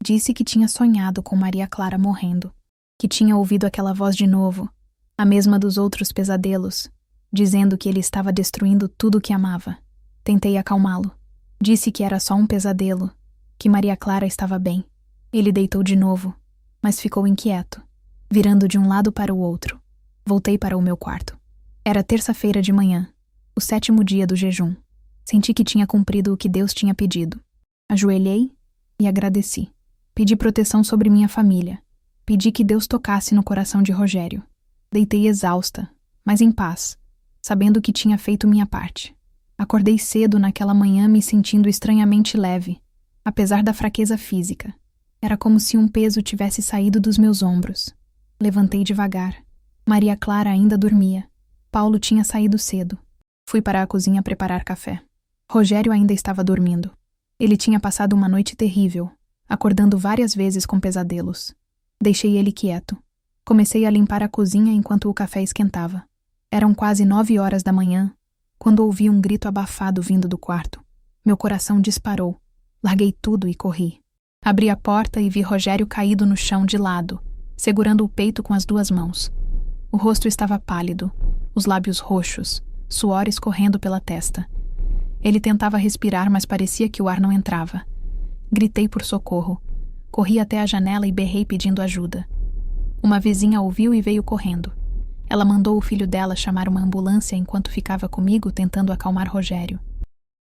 Speaker 1: Disse que tinha sonhado com Maria Clara morrendo, que tinha ouvido aquela voz de novo, a mesma dos outros pesadelos, dizendo que ele estava destruindo tudo o que amava. Tentei acalmá-lo. Disse que era só um pesadelo, que Maria Clara estava bem. Ele deitou de novo, mas ficou inquieto, virando de um lado para o outro. Voltei para o meu quarto. Era terça-feira de manhã, o 7º dia do jejum. Senti que tinha cumprido o que Deus tinha pedido. Ajoelhei e agradeci. Pedi proteção sobre minha família. Pedi que Deus tocasse no coração de Rogério. Deitei exausta, mas em paz, sabendo que tinha feito minha parte. Acordei cedo naquela manhã me sentindo estranhamente leve, apesar da fraqueza física. Era como se um peso tivesse saído dos meus ombros. Levantei devagar. Maria Clara ainda dormia. Paulo tinha saído cedo. Fui para a cozinha preparar café. Rogério ainda estava dormindo. Ele tinha passado uma noite terrível, acordando várias vezes com pesadelos. Deixei ele quieto. Comecei a limpar a cozinha enquanto o café esquentava. Eram quase 9 horas da manhã, quando ouvi um grito abafado vindo do quarto. Meu coração disparou. Larguei tudo e corri. Abri a porta e vi Rogério caído no chão de lado, segurando o peito com as 2 mãos. O rosto estava pálido, os lábios roxos, suor escorrendo pela testa. Ele tentava respirar, mas parecia que o ar não entrava. Gritei por socorro. Corri até a janela e berrei pedindo ajuda. Uma vizinha ouviu e veio correndo. Ela mandou o filho dela chamar uma ambulância enquanto ficava comigo tentando acalmar Rogério.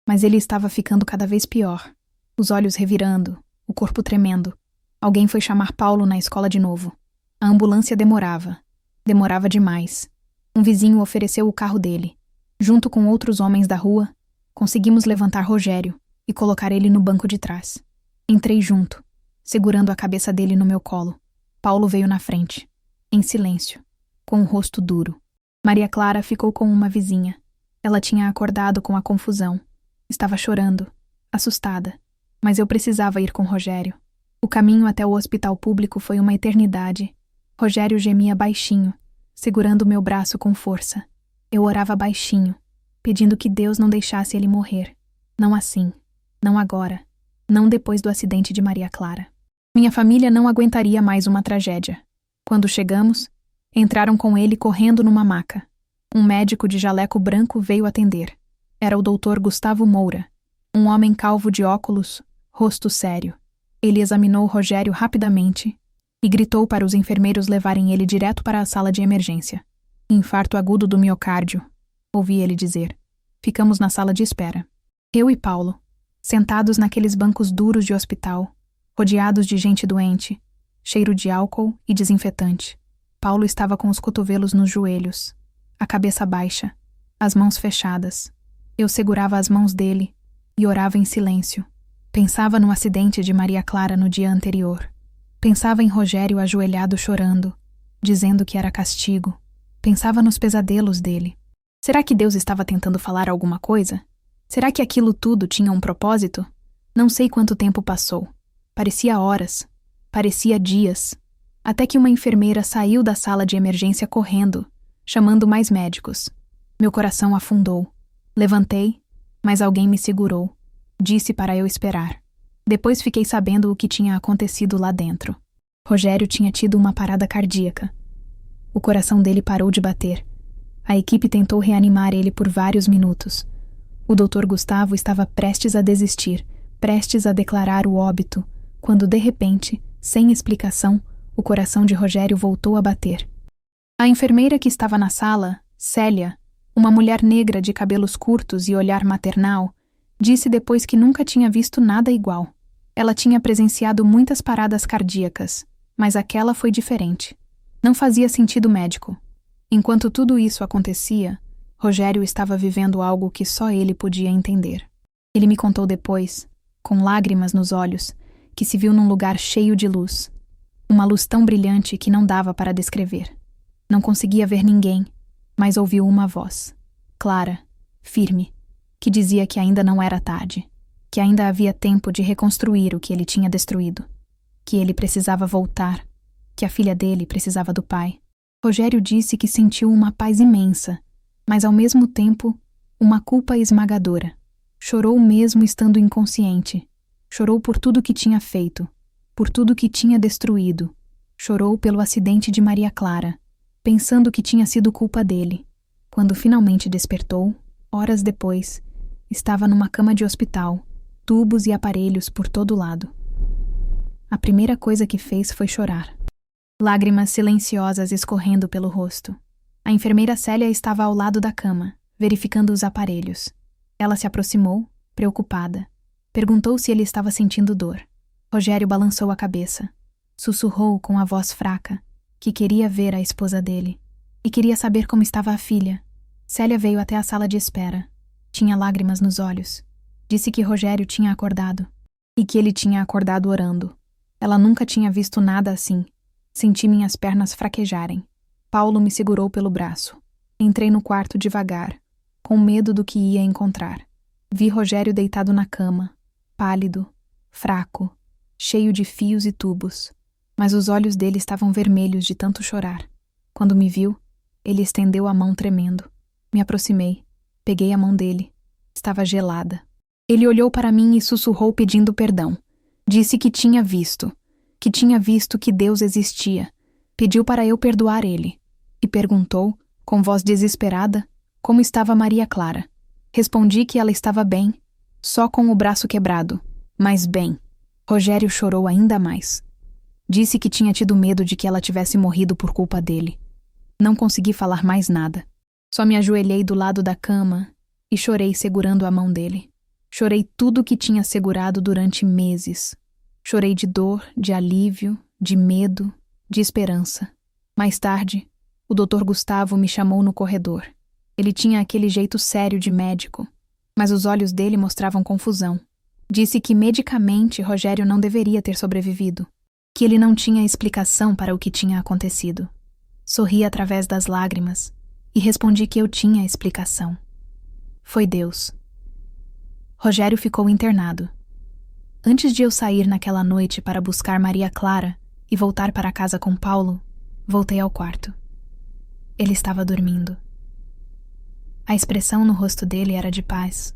Speaker 1: Mas ele estava ficando cada vez pior. Os olhos revirando, o corpo tremendo. Alguém foi chamar Paulo na escola de novo. A ambulância demorava. Demorava demais. Um vizinho ofereceu o carro dele. Junto com outros homens da rua, conseguimos levantar Rogério e colocar ele no banco de trás. Entrei junto, segurando a cabeça dele no meu colo. Paulo veio na frente, em silêncio, com o rosto duro. Maria Clara ficou com uma vizinha. Ela tinha acordado com a confusão. Estava chorando, assustada. Mas eu precisava ir com Rogério. O caminho até o hospital público foi uma eternidade. Rogério gemia baixinho, segurando meu braço com força. Eu orava baixinho, pedindo que Deus não deixasse ele morrer. Não assim, não agora, não depois do acidente de Maria Clara. Minha família não aguentaria mais uma tragédia. Quando chegamos, entraram com ele correndo numa maca. Um médico de jaleco branco veio atender. Era o Dr. Gustavo Moura, um homem calvo de óculos, rosto sério. Ele examinou Rogério rapidamente e gritou para os enfermeiros levarem ele direto para a sala de emergência. Infarto agudo do miocárdio, ouvi ele dizer. Ficamos na sala de espera. Eu e Paulo, sentados naqueles bancos duros de hospital, rodeados de gente doente, cheiro de álcool e desinfetante. Paulo estava com os cotovelos nos joelhos, a cabeça baixa, as mãos fechadas. Eu segurava as mãos dele e orava em silêncio. Pensava no acidente de Maria Clara no dia anterior. Pensava em Rogério ajoelhado chorando, dizendo que era castigo. Pensava nos pesadelos dele. Será que Deus estava tentando falar alguma coisa? Será que aquilo tudo tinha um propósito? Não sei quanto tempo passou. Parecia horas. Parecia dias. Até que uma enfermeira saiu da sala de emergência correndo, chamando mais médicos. Meu coração afundou. Levantei, mas alguém me segurou. Disse para eu esperar. Depois fiquei sabendo o que tinha acontecido lá dentro. Rogério tinha tido uma parada cardíaca. O coração dele parou de bater. A equipe tentou reanimar ele por vários minutos. O Dr. Gustavo estava prestes a desistir, prestes a declarar o óbito, quando de repente, sem explicação, o coração de Rogério voltou a bater. A enfermeira que estava na sala, Célia, uma mulher negra de cabelos curtos e olhar maternal, disse depois que nunca tinha visto nada igual. Ela tinha presenciado muitas paradas cardíacas, mas aquela foi diferente. Não fazia sentido médico. Enquanto tudo isso acontecia, Rogério estava vivendo algo que só ele podia entender. Ele me contou depois, com lágrimas nos olhos, que se viu num lugar cheio de luz. Uma luz tão brilhante que não dava para descrever. Não conseguia ver ninguém, mas ouviu uma voz, clara, firme, que dizia que ainda não era tarde, que ainda havia tempo de reconstruir o que ele tinha destruído, que ele precisava voltar, que a filha dele precisava do pai. Rogério disse que sentiu uma paz imensa, mas ao mesmo tempo, uma culpa esmagadora. Chorou mesmo estando inconsciente. Chorou por tudo que tinha feito, por tudo que tinha destruído. Chorou pelo acidente de Maria Clara, pensando que tinha sido culpa dele. Quando finalmente despertou, horas depois, estava numa cama de hospital, tubos e aparelhos por todo lado. A primeira coisa que fez foi chorar. Lágrimas silenciosas escorrendo pelo rosto. A enfermeira Célia estava ao lado da cama, verificando os aparelhos. Ela se aproximou, preocupada. Perguntou se ele estava sentindo dor. Rogério balançou a cabeça. Sussurrou com a voz fraca que queria ver a esposa dele e queria saber como estava a filha. Célia veio até a sala de espera. Tinha lágrimas nos olhos. Disse que Rogério tinha acordado e que ele tinha acordado orando. Ela nunca tinha visto nada assim. Senti minhas pernas fraquejarem. Paulo me segurou pelo braço. Entrei no quarto devagar, com medo do que ia encontrar. Vi Rogério deitado na cama, pálido, fraco, cheio de fios e tubos, mas os olhos dele estavam vermelhos de tanto chorar. Quando me viu, ele estendeu a mão tremendo. Me aproximei, peguei a mão dele. Estava gelada. Ele olhou para mim e sussurrou pedindo perdão. Disse que tinha visto que Deus existia. Pediu para eu perdoar ele. E perguntou, com voz desesperada, como estava Maria Clara. Respondi que ela estava bem, só com o braço quebrado, mas bem. Rogério chorou ainda mais. Disse que tinha tido medo de que ela tivesse morrido por culpa dele. Não consegui falar mais nada. Só me ajoelhei do lado da cama e chorei segurando a mão dele. Chorei tudo que tinha segurado durante meses. Chorei de dor, de alívio, de medo, de esperança. Mais tarde, o Dr. Gustavo me chamou no corredor. Ele tinha aquele jeito sério de médico, mas os olhos dele mostravam confusão. Disse que medicamente Rogério não deveria ter sobrevivido, que ele não tinha explicação para o que tinha acontecido. Sorri através das lágrimas e respondi que eu tinha explicação. Foi Deus. Rogério ficou internado. Antes de eu sair naquela noite para buscar Maria Clara e voltar para casa com Paulo, voltei ao quarto. Ele estava dormindo. A expressão no rosto dele era de paz.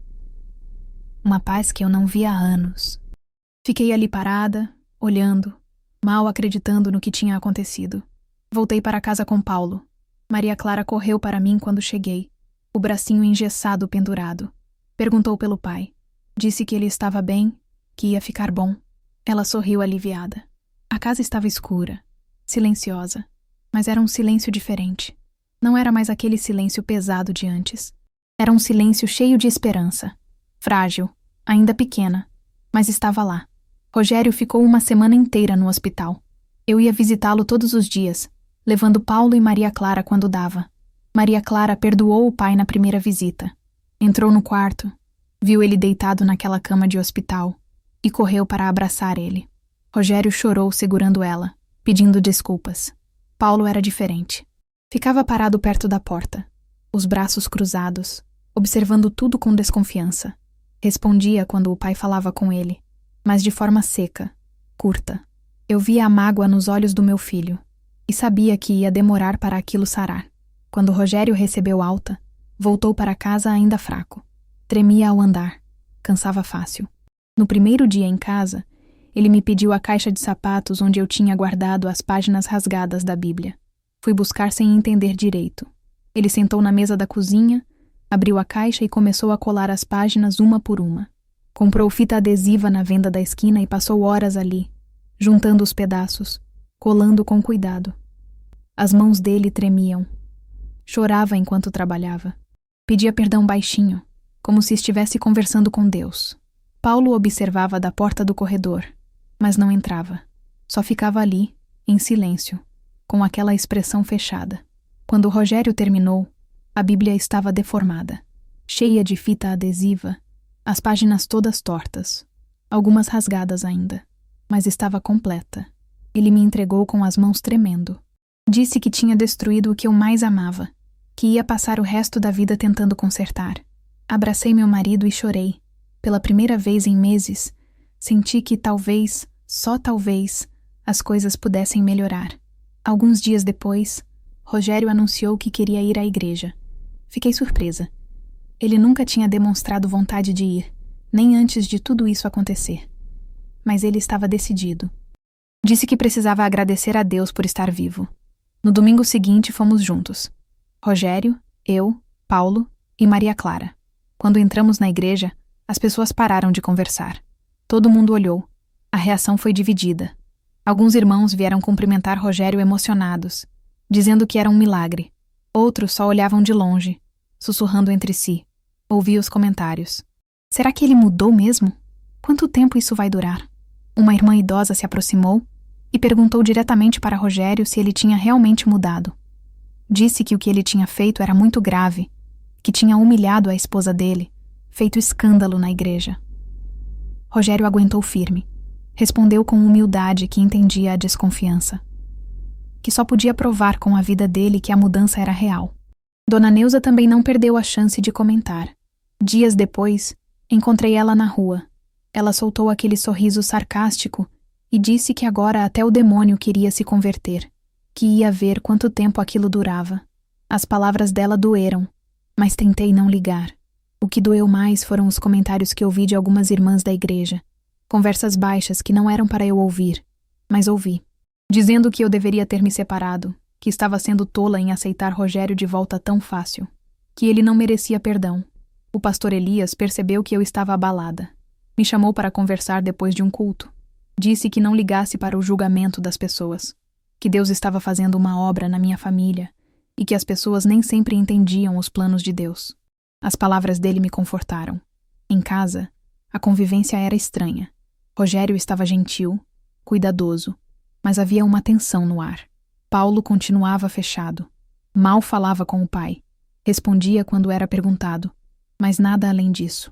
Speaker 1: Uma paz que eu não via há anos. Fiquei ali parada, olhando, mal acreditando no que tinha acontecido. Voltei para casa com Paulo. Maria Clara correu para mim quando cheguei, o bracinho engessado pendurado. Perguntou pelo pai. Disse que ele estava bem, que ia ficar bom. Ela sorriu aliviada. A casa estava escura, silenciosa, mas era um silêncio diferente. Não era mais aquele silêncio pesado de antes. Era um silêncio cheio de esperança. Frágil, ainda pequena, mas estava lá. Rogério ficou uma semana inteira no hospital. Eu ia visitá-lo todos os dias, levando Paulo e Maria Clara quando dava. Maria Clara perdoou o pai na primeira visita. Entrou no quarto, viu ele deitado naquela cama de hospital e correu para abraçar ele. Rogério chorou segurando ela, pedindo desculpas. Paulo era diferente. Ficava parado perto da porta, os braços cruzados, observando tudo com desconfiança. Respondia quando o pai falava com ele, mas de forma seca, curta. Eu via a mágoa nos olhos do meu filho e sabia que ia demorar para aquilo sarar. Quando Rogério recebeu alta, voltou para casa ainda fraco. Tremia ao andar, cansava fácil. No primeiro dia em casa, ele me pediu a caixa de sapatos onde eu tinha guardado as páginas rasgadas da Bíblia. Fui buscar sem entender direito. Ele sentou na mesa da cozinha, abriu a caixa e começou a colar as páginas uma por uma. Comprou fita adesiva na venda da esquina e passou horas ali, juntando os pedaços, colando com cuidado. As mãos dele tremiam. Chorava enquanto trabalhava. Pedia perdão baixinho, como se estivesse conversando com Deus. Paulo observava da porta do corredor, mas não entrava. Só ficava ali, em silêncio, com aquela expressão fechada. Quando Rogério terminou, a Bíblia estava deformada, cheia de fita adesiva, as páginas todas tortas, algumas rasgadas ainda, mas estava completa. Ele me entregou com as mãos tremendo. Disse que tinha destruído o que eu mais amava, que ia passar o resto da vida tentando consertar. Abracei meu marido e chorei. Pela primeira vez em meses, senti que talvez, só talvez, as coisas pudessem melhorar. Alguns dias depois, Rogério anunciou que queria ir à igreja. Fiquei surpresa. Ele nunca tinha demonstrado vontade de ir, nem antes de tudo isso acontecer. Mas ele estava decidido. Disse que precisava agradecer a Deus por estar vivo. No domingo seguinte fomos juntos. Rogério, eu, Paulo e Maria Clara. Quando entramos na igreja, as pessoas pararam de conversar. Todo mundo olhou. A reação foi dividida. Alguns irmãos vieram cumprimentar Rogério emocionados, dizendo que era um milagre. Outros só olhavam de longe, sussurrando entre si. Ouvi os comentários. Será que ele mudou mesmo? Quanto tempo isso vai durar? Uma irmã idosa se aproximou e perguntou diretamente para Rogério se ele tinha realmente mudado. Disse que o que ele tinha feito era muito grave, que tinha humilhado a esposa dele, feito escândalo na igreja. Rogério aguentou firme. Respondeu com humildade que entendia a desconfiança. Que só podia provar com a vida dele que a mudança era real. Dona Neuza também não perdeu a chance de comentar. Dias depois, encontrei ela na rua. Ela soltou aquele sorriso sarcástico e disse que agora até o demônio queria se converter, que ia ver quanto tempo aquilo durava. As palavras dela doeram, mas tentei não ligar. O que doeu mais foram os comentários que ouvi de algumas irmãs da igreja. Conversas baixas que não eram para eu ouvir, mas ouvi. Dizendo que eu deveria ter me separado, que estava sendo tola em aceitar Rogério de volta tão fácil, que ele não merecia perdão. O pastor Elias percebeu que eu estava abalada. Me chamou para conversar depois de um culto. Disse que não ligasse para o julgamento das pessoas, que Deus estava fazendo uma obra na minha família e que as pessoas nem sempre entendiam os planos de Deus. As palavras dele me confortaram. Em casa, a convivência era estranha. Rogério estava gentil, cuidadoso, mas havia uma tensão no ar. Paulo continuava fechado. Mal falava com o pai. Respondia quando era perguntado, mas nada além disso.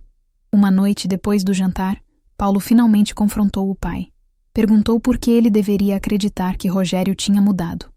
Speaker 1: Uma noite depois do jantar, Paulo finalmente confrontou o pai. Perguntou por que ele deveria acreditar que Rogério tinha mudado.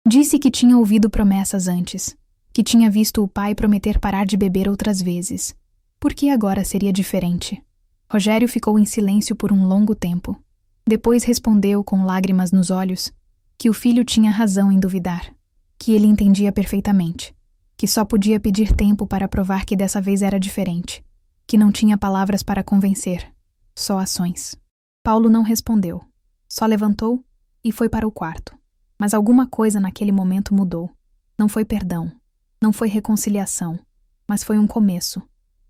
Speaker 1: Disse que tinha ouvido promessas antes, que tinha visto o pai prometer parar de beber outras vezes. Por que agora seria diferente? Rogério ficou em silêncio por um longo tempo. Depois respondeu com lágrimas nos olhos que o filho tinha razão em duvidar, que ele entendia perfeitamente, que só podia pedir tempo para provar que dessa vez era diferente, que não tinha palavras para convencer, só ações. Paulo não respondeu, só levantou e foi para o quarto. Mas alguma coisa naquele momento mudou. Não foi perdão, não foi reconciliação, mas foi um começo.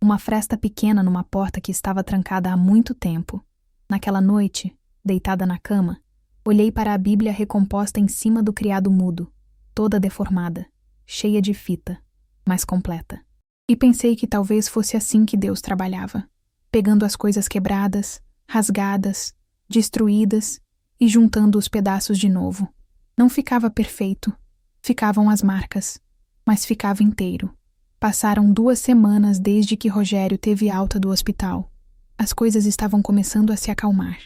Speaker 1: Uma fresta pequena numa porta que estava trancada há muito tempo. Naquela noite, deitada na cama, olhei para a Bíblia recomposta em cima do criado mudo, toda deformada, cheia de fita, mas completa. E pensei que talvez fosse assim que Deus trabalhava, pegando as coisas quebradas, rasgadas, destruídas e juntando os pedaços de novo. Não ficava perfeito, ficavam as marcas, mas ficava inteiro. Passaram 2 semanas desde que Rogério teve alta do hospital. As coisas estavam começando a se acalmar.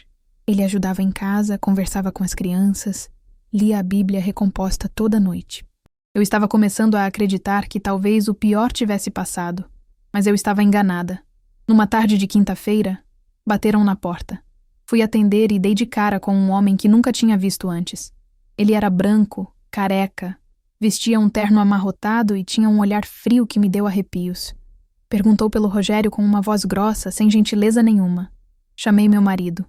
Speaker 1: Ele ajudava em casa, conversava com as crianças, lia a Bíblia recomposta toda noite. Eu estava começando a acreditar que talvez o pior tivesse passado, mas eu estava enganada. Numa tarde de quinta-feira, bateram na porta. Fui atender e dei de cara com um homem que nunca tinha visto antes. Ele era branco, careca, vestia um terno amarrotado e tinha um olhar frio que me deu arrepios. Perguntou pelo Rogério com uma voz grossa, sem gentileza nenhuma. Chamei meu marido.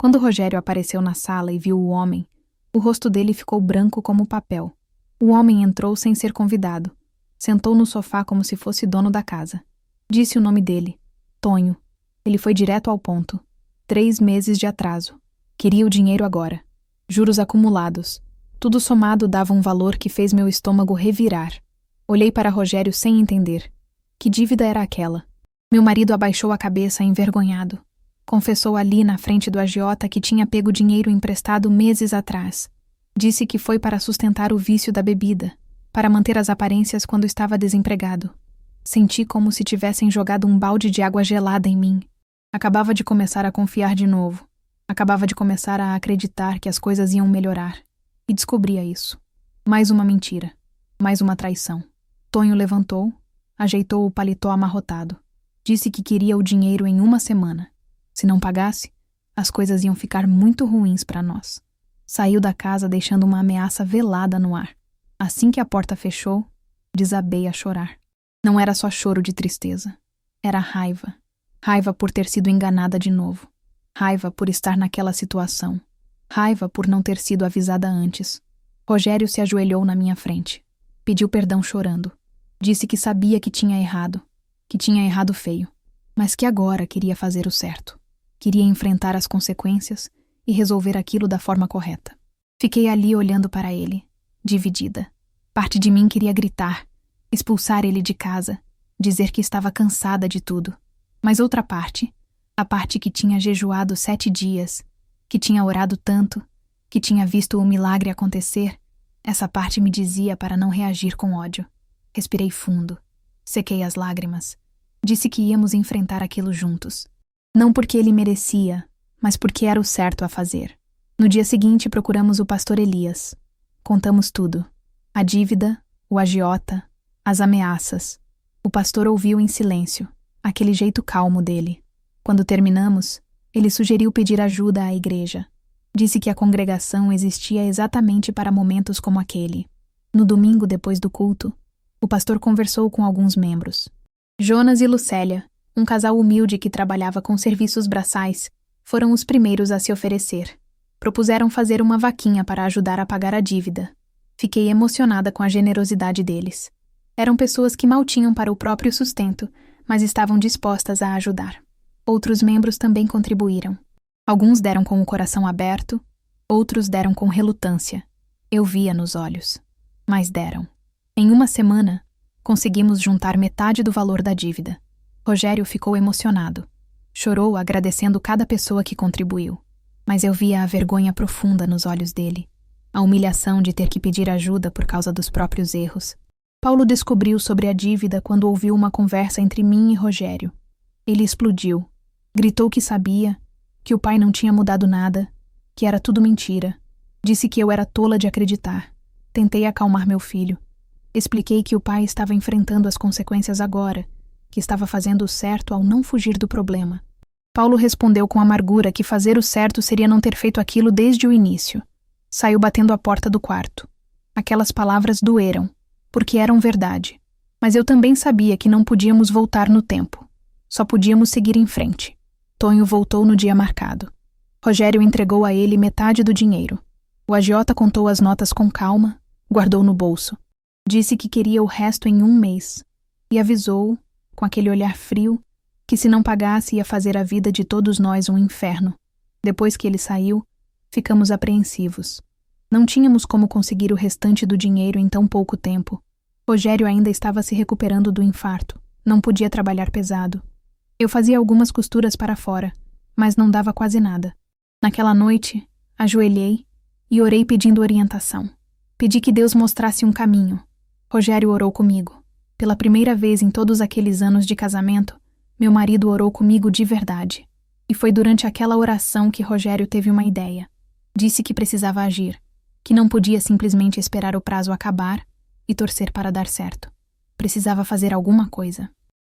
Speaker 1: Quando Rogério apareceu na sala e viu o homem, o rosto dele ficou branco como papel. O homem entrou sem ser convidado. Sentou no sofá como se fosse dono da casa. Disse o nome dele. Tonho. Ele foi direto ao ponto. 3 meses de atraso. Queria o dinheiro agora. Juros acumulados. Tudo somado dava um valor que fez meu estômago revirar. Olhei para Rogério sem entender. Que dívida era aquela? Meu marido abaixou a cabeça envergonhado. Confessou ali na frente do agiota que tinha pego dinheiro emprestado meses atrás. Disse que foi para sustentar o vício da bebida, para manter as aparências quando estava desempregado. Senti como se tivessem jogado um balde de água gelada em mim. Acabava de começar a confiar de novo. Acabava de começar a acreditar que as coisas iam melhorar. E descobria isso. Mais uma mentira. Mais uma traição. Tonho levantou, ajeitou o paletó amarrotado. Disse que queria o dinheiro em 1 semana. Se não pagasse, as coisas iam ficar muito ruins para nós. Saiu da casa deixando uma ameaça velada no ar. Assim que a porta fechou, desabei a chorar. Não era só choro de tristeza. Era raiva. Raiva por ter sido enganada de novo. Raiva por estar naquela situação. Raiva por não ter sido avisada antes. Rogério se ajoelhou na minha frente. Pediu perdão chorando. Disse que sabia que tinha errado feio, mas que agora queria fazer o certo. Queria enfrentar as consequências e resolver aquilo da forma correta. Fiquei ali olhando para ele, dividida. Parte de mim queria gritar, expulsar ele de casa, dizer que estava cansada de tudo. Mas outra parte, a parte que tinha jejuado 7 dias, que tinha orado tanto, que tinha visto o milagre acontecer, essa parte me dizia para não reagir com ódio. Respirei fundo, sequei as lágrimas. Disse que íamos enfrentar aquilo juntos. Não porque ele merecia, mas porque era o certo a fazer. No dia seguinte procuramos o pastor Elias. Contamos tudo. A dívida, o agiota, as ameaças. O pastor ouviu em silêncio, aquele jeito calmo dele. Quando terminamos, ele sugeriu pedir ajuda à igreja. Disse que a congregação existia exatamente para momentos como aquele. No domingo depois do culto, o pastor conversou com alguns membros. Jonas e Lucélia, um casal humilde que trabalhava com serviços braçais, foram os primeiros a se oferecer. Propuseram fazer uma vaquinha para ajudar a pagar a dívida. Fiquei emocionada com a generosidade deles. Eram pessoas que mal tinham para o próprio sustento, mas estavam dispostas a ajudar. Outros membros também contribuíram. Alguns deram com o coração aberto, outros deram com relutância. Eu via nos olhos. Mas deram. Em 1 semana, conseguimos juntar metade do valor da dívida. Rogério ficou emocionado. Chorou agradecendo cada pessoa que contribuiu. Mas eu via a vergonha profunda nos olhos dele. A humilhação de ter que pedir ajuda por causa dos próprios erros. Paulo descobriu sobre a dívida quando ouviu uma conversa entre mim e Rogério. Ele explodiu. Gritou que sabia, que o pai não tinha mudado nada, que era tudo mentira. Disse que eu era tola de acreditar. Tentei acalmar meu filho. Expliquei que o pai estava enfrentando as consequências agora, que estava fazendo o certo ao não fugir do problema. Paulo respondeu com amargura que fazer o certo seria não ter feito aquilo desde o início. Saiu batendo a porta do quarto. Aquelas palavras doeram, porque eram verdade. Mas eu também sabia que não podíamos voltar no tempo. Só podíamos seguir em frente. Tonho voltou no dia marcado. Rogério entregou a ele metade do dinheiro. O agiota contou as notas com calma, guardou no bolso. Disse que queria o resto em 1 mês. E avisou, com aquele olhar frio, que se não pagasse ia fazer a vida de todos nós um inferno. Depois que ele saiu, ficamos apreensivos. Não tínhamos como conseguir o restante do dinheiro em tão pouco tempo. Rogério ainda estava se recuperando do infarto. Não podia trabalhar pesado. Eu fazia algumas costuras para fora, mas não dava quase nada. Naquela noite, Ajoelhei e orei pedindo orientação. Pedi que Deus mostrasse um caminho. Rogério orou comigo. Pela primeira vez em todos aqueles anos de casamento, meu marido orou comigo de verdade. E foi durante aquela oração que Rogério teve uma ideia. Disse que precisava agir, que não podia simplesmente esperar o prazo acabar e torcer para dar certo. Precisava fazer alguma coisa.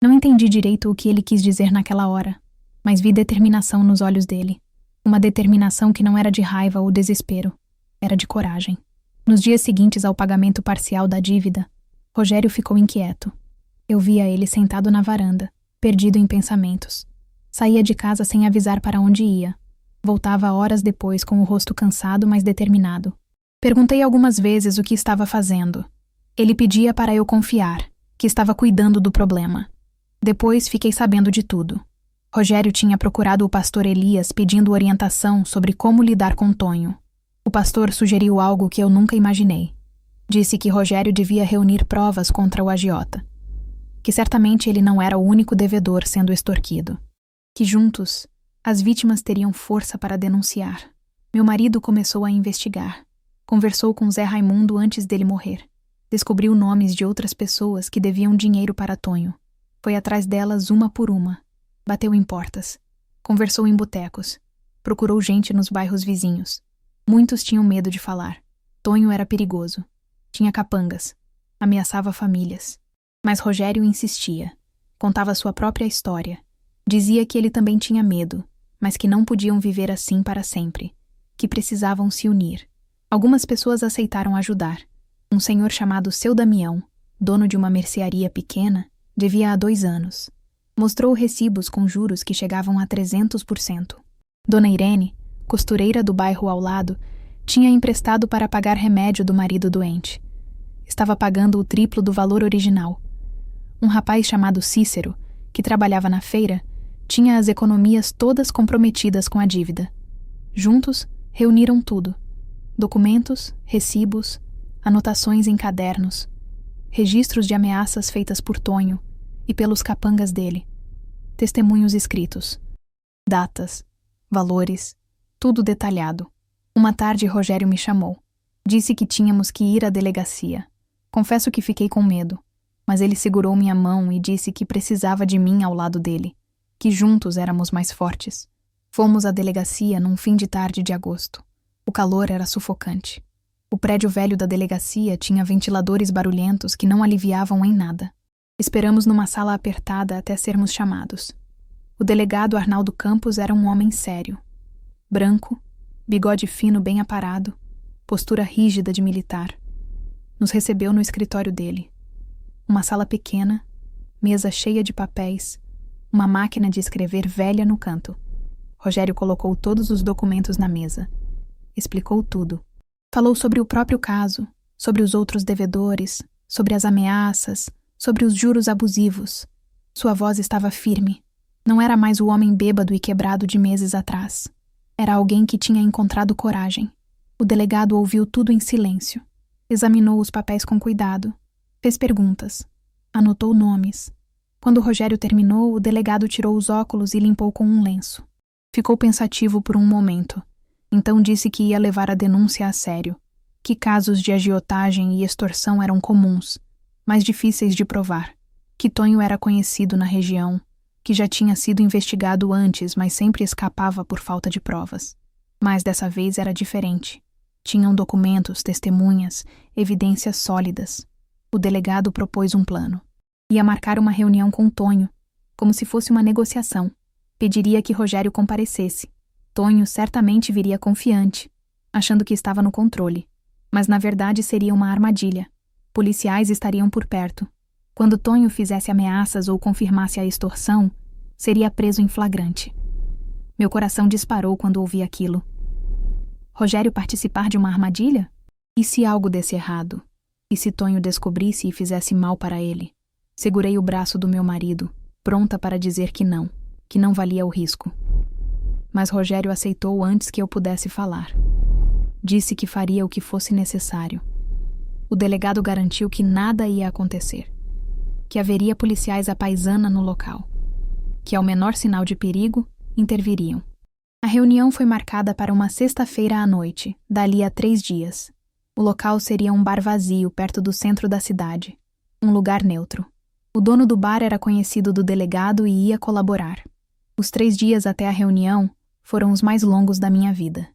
Speaker 1: Não entendi direito o que ele quis dizer naquela hora, mas vi determinação nos olhos dele. Uma determinação que não era de raiva ou desespero, era de coragem. Nos dias seguintes ao pagamento parcial da dívida, Rogério ficou inquieto. Eu via ele sentado na varanda, perdido em pensamentos. Saía de casa sem avisar para onde ia. Voltava horas depois com o rosto cansado, mas determinado. Perguntei algumas vezes o que estava fazendo. Ele pedia para eu confiar, que estava cuidando do problema. Depois fiquei sabendo de tudo. Rogério tinha procurado o pastor Elias pedindo orientação sobre como lidar com Tonho. O pastor sugeriu algo que eu nunca imaginei. Disse que Rogério devia reunir provas contra o agiota. Que certamente ele não era o único devedor sendo extorquido. Que juntos, as vítimas teriam força para denunciar. Meu marido começou a investigar. Conversou com Zé Raimundo antes dele morrer. Descobriu nomes de outras pessoas que deviam dinheiro para Tonho. Foi atrás delas uma por uma. Bateu em portas. Conversou em botecos. Procurou gente nos bairros vizinhos. Muitos tinham medo de falar. Tonho era perigoso. Tinha capangas. Ameaçava famílias. Mas Rogério insistia. Contava sua própria história. Dizia que ele também tinha medo, mas que não podiam viver assim para sempre. Que precisavam se unir. Algumas pessoas aceitaram ajudar. Um senhor chamado Seu Damião, dono de uma mercearia pequena, devia há 2 anos. Mostrou recibos com juros que chegavam a 300%. Dona Irene, costureira do bairro ao lado, tinha emprestado para pagar remédio do marido doente. Estava pagando o triplo do valor original. Um rapaz chamado Cícero, que trabalhava na feira, tinha as economias todas comprometidas com a dívida. Juntos, reuniram tudo. Documentos, recibos, anotações em cadernos, registros de ameaças feitas por Tonho e pelos capangas dele, testemunhos escritos, datas, valores, tudo detalhado. Uma tarde Rogério me chamou. Disse que tínhamos que ir à delegacia. Confesso que fiquei com medo, mas ele segurou minha mão e disse que precisava de mim ao lado dele, que juntos éramos mais fortes. Fomos à delegacia num fim de tarde de agosto. O calor era sufocante. O prédio velho da delegacia tinha ventiladores barulhentos que não aliviavam em nada. Esperamos numa sala apertada até sermos chamados. O delegado Arnaldo Campos era um homem sério. Branco, bigode fino bem aparado, postura rígida de militar. Nos recebeu no escritório dele. Uma sala pequena, mesa cheia de papéis, uma máquina de escrever velha no canto. Rogério colocou todos os documentos na mesa. Explicou tudo. Falou sobre o próprio caso, sobre os outros devedores, sobre as ameaças, sobre os juros abusivos. Sua voz estava firme. Não era mais o homem bêbado e quebrado de meses atrás. Era alguém que tinha encontrado coragem. O delegado ouviu tudo em silêncio. Examinou os papéis com cuidado. Fez perguntas. Anotou nomes. Quando Rogério terminou, o delegado tirou os óculos e limpou com um lenço. Ficou pensativo por um momento. Então disse que ia levar a denúncia a sério. Que casos de agiotagem e extorsão eram comuns, mas difíceis de provar. Que Tonho era conhecido na região, que já tinha sido investigado antes, mas sempre escapava por falta de provas. Mas dessa vez era diferente. Tinham documentos, testemunhas, evidências sólidas. O delegado propôs um plano. Ia marcar uma reunião com Tonho, como se fosse uma negociação. Pediria que Rogério comparecesse. Tonho certamente viria confiante, achando que estava no controle. Mas na verdade seria uma armadilha. Policiais estariam por perto. Quando Tonho fizesse ameaças ou confirmasse a extorsão, seria preso em flagrante. Meu coração disparou quando ouvi aquilo. Rogério participar de uma armadilha? E se algo desse errado? E se Tonho descobrisse e fizesse mal para ele? Segurei o braço do meu marido, pronta para dizer que não valia o risco. Mas Rogério aceitou antes que eu pudesse falar. Disse que faria o que fosse necessário. O delegado garantiu que nada ia acontecer. Que haveria policiais à paisana no local. Que ao menor sinal de perigo, interviriam. A reunião foi marcada para uma sexta-feira à noite, dali a 3 dias. O local seria um bar vazio perto do centro da cidade. Um lugar neutro. O dono do bar era conhecido do delegado e ia colaborar. Os 3 dias até a reunião foram os mais longos da minha vida.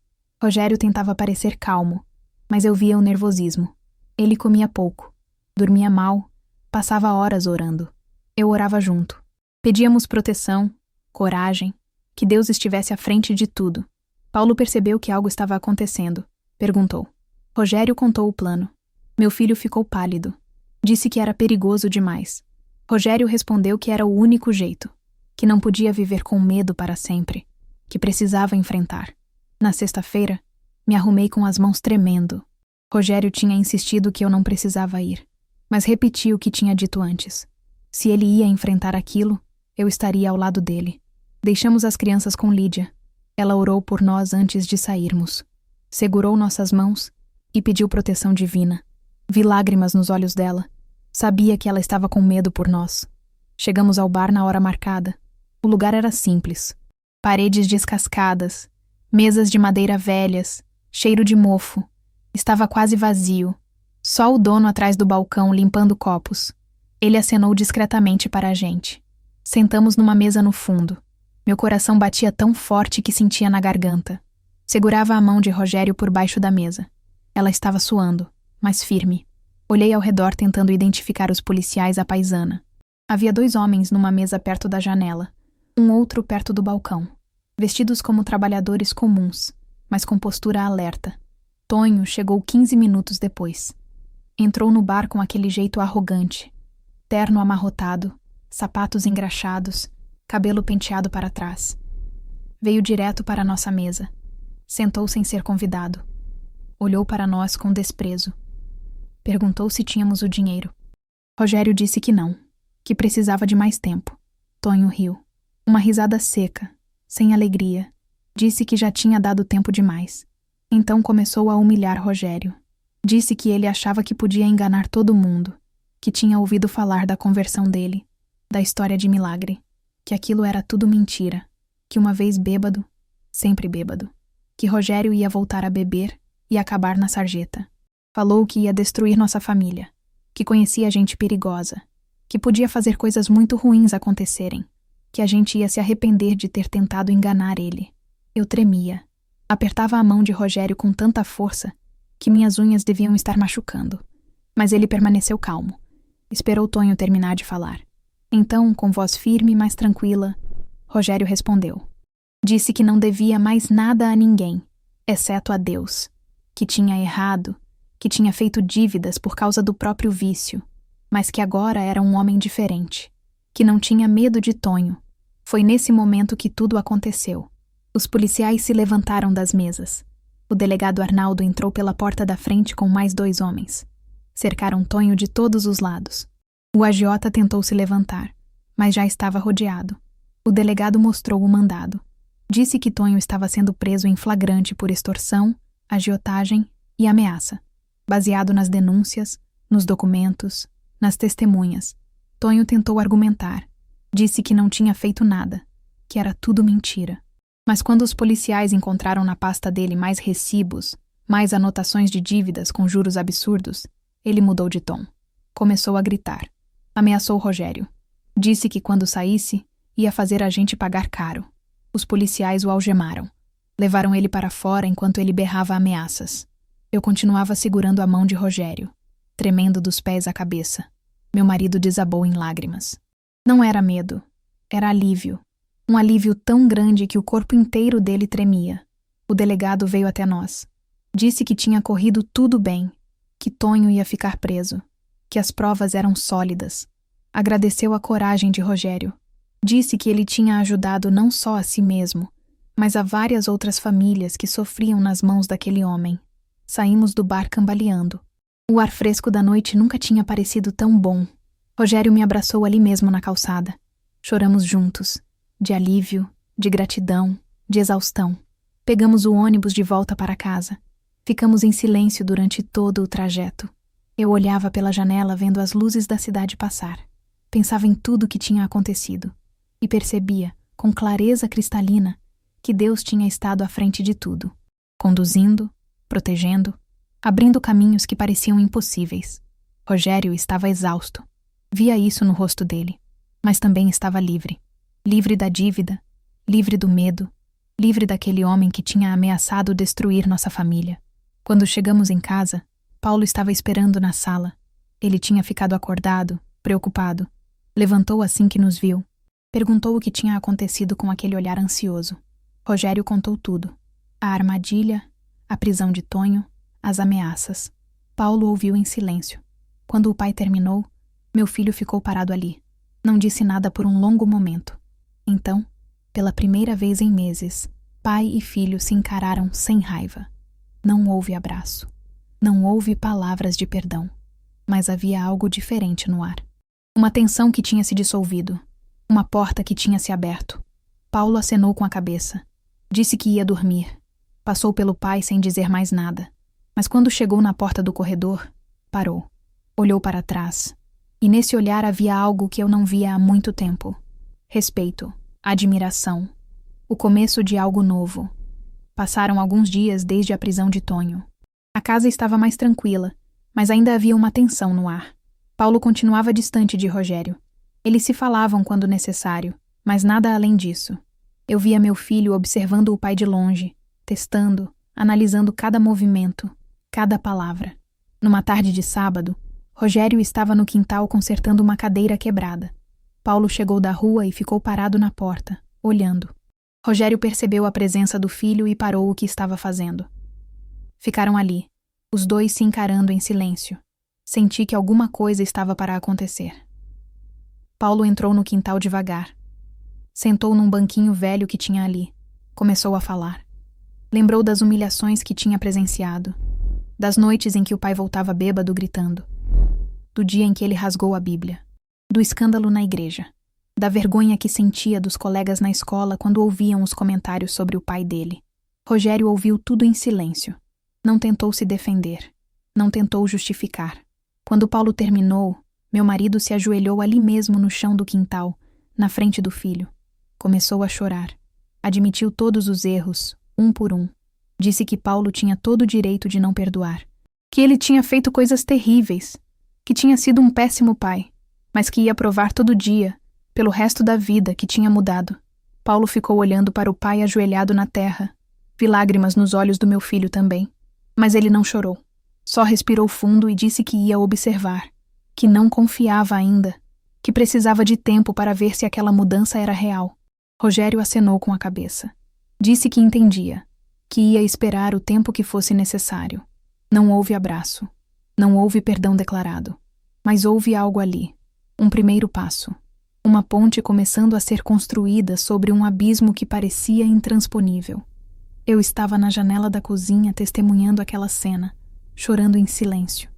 Speaker 1: Rogério tentava parecer calmo, mas eu via o nervosismo. Ele comia pouco, dormia mal, passava horas orando. Eu orava junto. Pedíamos proteção, coragem, que Deus estivesse à frente de tudo. Paulo percebeu que algo estava acontecendo. Perguntou. Rogério contou o plano. Meu filho ficou pálido. Disse que era perigoso demais. Rogério respondeu que era o único jeito, que não podia viver com medo para sempre, que precisava enfrentar. Na sexta-feira, me arrumei com as mãos tremendo. Rogério tinha insistido que eu não precisava ir, mas repeti o que tinha dito antes. Se ele ia enfrentar aquilo, eu estaria ao lado dele. Deixamos as crianças com Lídia. Ela orou por nós antes de sairmos. Segurou nossas mãos e pediu proteção divina. Vi lágrimas nos olhos dela. Sabia que ela estava com medo por nós. Chegamos ao bar na hora marcada. O lugar era simples. Paredes descascadas, mesas de madeira velhas, cheiro de mofo. Estava quase vazio. Só o dono atrás do balcão limpando copos. Ele acenou discretamente para a gente. Sentamos numa mesa no fundo. Meu coração batia tão forte que sentia na garganta. Segurava a mão de Rogério por baixo da mesa. Ela estava suando, mas firme. Olhei ao redor tentando identificar os policiais à paisana. Havia 2 homens numa mesa perto da janela, um outro perto do balcão, vestidos como trabalhadores comuns, mas com postura alerta. Tonho chegou 15 minutos depois. Entrou no bar com aquele jeito arrogante. Terno amarrotado, sapatos engraxados, cabelo penteado para trás. Veio direto para a nossa mesa. Sentou sem ser convidado. Olhou para nós com desprezo. Perguntou se tínhamos o dinheiro. Rogério disse que não, que precisava de mais tempo. Tonho riu. Uma risada seca, sem alegria. Disse que já tinha dado tempo demais. Então começou a humilhar Rogério. Disse que ele achava que podia enganar todo mundo, que tinha ouvido falar da conversão dele, da história de milagre, que aquilo era tudo mentira, que uma vez bêbado, sempre bêbado, que Rogério ia voltar a beber e acabar na sarjeta. Falou que ia destruir nossa família, que conhecia gente perigosa, que podia fazer coisas muito ruins acontecerem, que a gente ia se arrepender de ter tentado enganar ele. Eu tremia. Apertava a mão de Rogério com tanta força que minhas unhas deviam estar machucando. Mas ele permaneceu calmo. Esperou Tonho terminar de falar. Então, com voz firme e mais tranquila, Rogério respondeu. Disse que não devia mais nada a ninguém, exceto a Deus, que tinha errado, que tinha feito dívidas por causa do próprio vício, mas que agora era um homem diferente, que não tinha medo de Tonho. Foi nesse momento que tudo aconteceu. Os policiais se levantaram das mesas. O delegado Arnaldo entrou pela porta da frente com mais 2 homens. Cercaram Tonho de todos os lados. O agiota tentou se levantar, mas já estava rodeado. O delegado mostrou o mandado. Disse que Tonho estava sendo preso em flagrante por extorsão, agiotagem e ameaça, baseado nas denúncias, nos documentos, nas testemunhas. Tonho tentou argumentar. Disse que não tinha feito nada, que era tudo mentira. Mas quando os policiais encontraram na pasta dele mais recibos, mais anotações de dívidas com juros absurdos, ele mudou de tom. Começou a gritar. Ameaçou Rogério. Disse que quando saísse, ia fazer a gente pagar caro. Os policiais o algemaram. Levaram ele para fora enquanto ele berrava ameaças. Eu continuava segurando a mão de Rogério, tremendo dos pés à cabeça. Meu marido desabou em lágrimas. Não era medo, era alívio. Um alívio tão grande que o corpo inteiro dele tremia. O delegado veio até nós. Disse que tinha corrido tudo bem, que Tonho ia ficar preso, que as provas eram sólidas. Agradeceu a coragem de Rogério. Disse que ele tinha ajudado não só a si mesmo, mas a várias outras famílias que sofriam nas mãos daquele homem. Saímos do bar cambaleando. O ar fresco da noite nunca tinha parecido tão bom. Rogério me abraçou ali mesmo na calçada. Choramos juntos, de alívio, de gratidão, de exaustão. Pegamos o ônibus de volta para casa. Ficamos em silêncio durante todo o trajeto. Eu olhava pela janela vendo as luzes da cidade passar. Pensava em tudo o que tinha acontecido. E percebia, com clareza cristalina, que Deus tinha estado à frente de tudo, conduzindo, protegendo, abrindo caminhos que pareciam impossíveis. Rogério estava exausto. Via isso no rosto dele, mas também estava livre. Livre da dívida, livre do medo, livre daquele homem que tinha ameaçado destruir nossa família. Quando chegamos em casa, Paulo estava esperando na sala. Ele tinha ficado acordado, preocupado. Levantou assim que nos viu. Perguntou o que tinha acontecido com aquele olhar ansioso. Rogério contou tudo. A armadilha, a prisão de Tonho, as ameaças. Paulo ouviu em silêncio. Quando o pai terminou, meu filho ficou parado ali. Não disse nada por um longo momento. Então, pela primeira vez em meses, pai e filho se encararam sem raiva. Não houve abraço. Não houve palavras de perdão. Mas havia algo diferente no ar. Uma tensão que tinha se dissolvido. Uma porta que tinha se aberto. Paulo acenou com a cabeça. Disse que ia dormir. Passou pelo pai sem dizer mais nada. Mas quando chegou na porta do corredor, parou. Olhou para trás. E nesse olhar havia algo que eu não via há muito tempo. Respeito. Admiração. O começo de algo novo. Passaram alguns dias desde a prisão de Tonho. A casa estava mais tranquila, mas ainda havia uma tensão no ar. Paulo continuava distante de Rogério. Eles se falavam quando necessário, mas nada além disso. Eu via meu filho observando o pai de longe, testando, analisando cada movimento, cada palavra. Numa tarde de sábado, Rogério estava no quintal consertando uma cadeira quebrada. Paulo chegou da rua e ficou parado na porta, olhando. Rogério percebeu a presença do filho e parou o que estava fazendo. Ficaram ali, os dois se encarando em silêncio. Senti que alguma coisa estava para acontecer. Paulo entrou no quintal devagar. Sentou num banquinho velho que tinha ali. Começou a falar. Lembrou das humilhações que tinha presenciado, das noites em que o pai voltava bêbado gritando, do dia em que ele rasgou a Bíblia, do escândalo na igreja, da vergonha que sentia dos colegas na escola quando ouviam os comentários sobre o pai dele. Rogério ouviu tudo em silêncio. Não tentou se defender. Não tentou justificar. Quando Paulo terminou, meu marido se ajoelhou ali mesmo no chão do quintal, na frente do filho. Começou a chorar. Admitiu todos os erros, um por um. Disse que Paulo tinha todo o direito de não perdoar. Que ele tinha feito coisas terríveis. Que tinha sido um péssimo pai. Mas que ia provar todo dia, pelo resto da vida, que tinha mudado. Paulo ficou olhando para o pai ajoelhado na terra. Vi lágrimas nos olhos do meu filho também. Mas ele não chorou. Só respirou fundo e disse que ia observar. Que não confiava ainda. Que precisava de tempo para ver se aquela mudança era real. Rogério acenou com a cabeça. Disse que entendia. Que ia esperar o tempo que fosse necessário. Não houve abraço. Não houve perdão declarado. Mas houve algo ali. Um primeiro passo. Uma ponte começando a ser construída sobre um abismo que parecia intransponível. Eu estava na janela da cozinha testemunhando aquela cena, chorando em silêncio.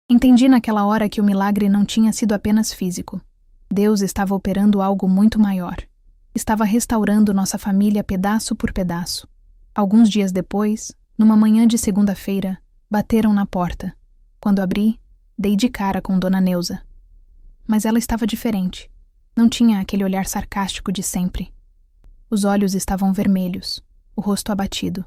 Speaker 1: Entendi naquela hora que o milagre não tinha sido apenas físico. Deus estava operando algo muito maior. Estava restaurando nossa família pedaço por pedaço. Alguns dias depois, numa manhã de segunda-feira, bateram na porta. Quando abri, dei de cara com Dona Neuza. Mas ela estava diferente. Não tinha aquele olhar sarcástico de sempre. Os olhos estavam vermelhos, o rosto abatido.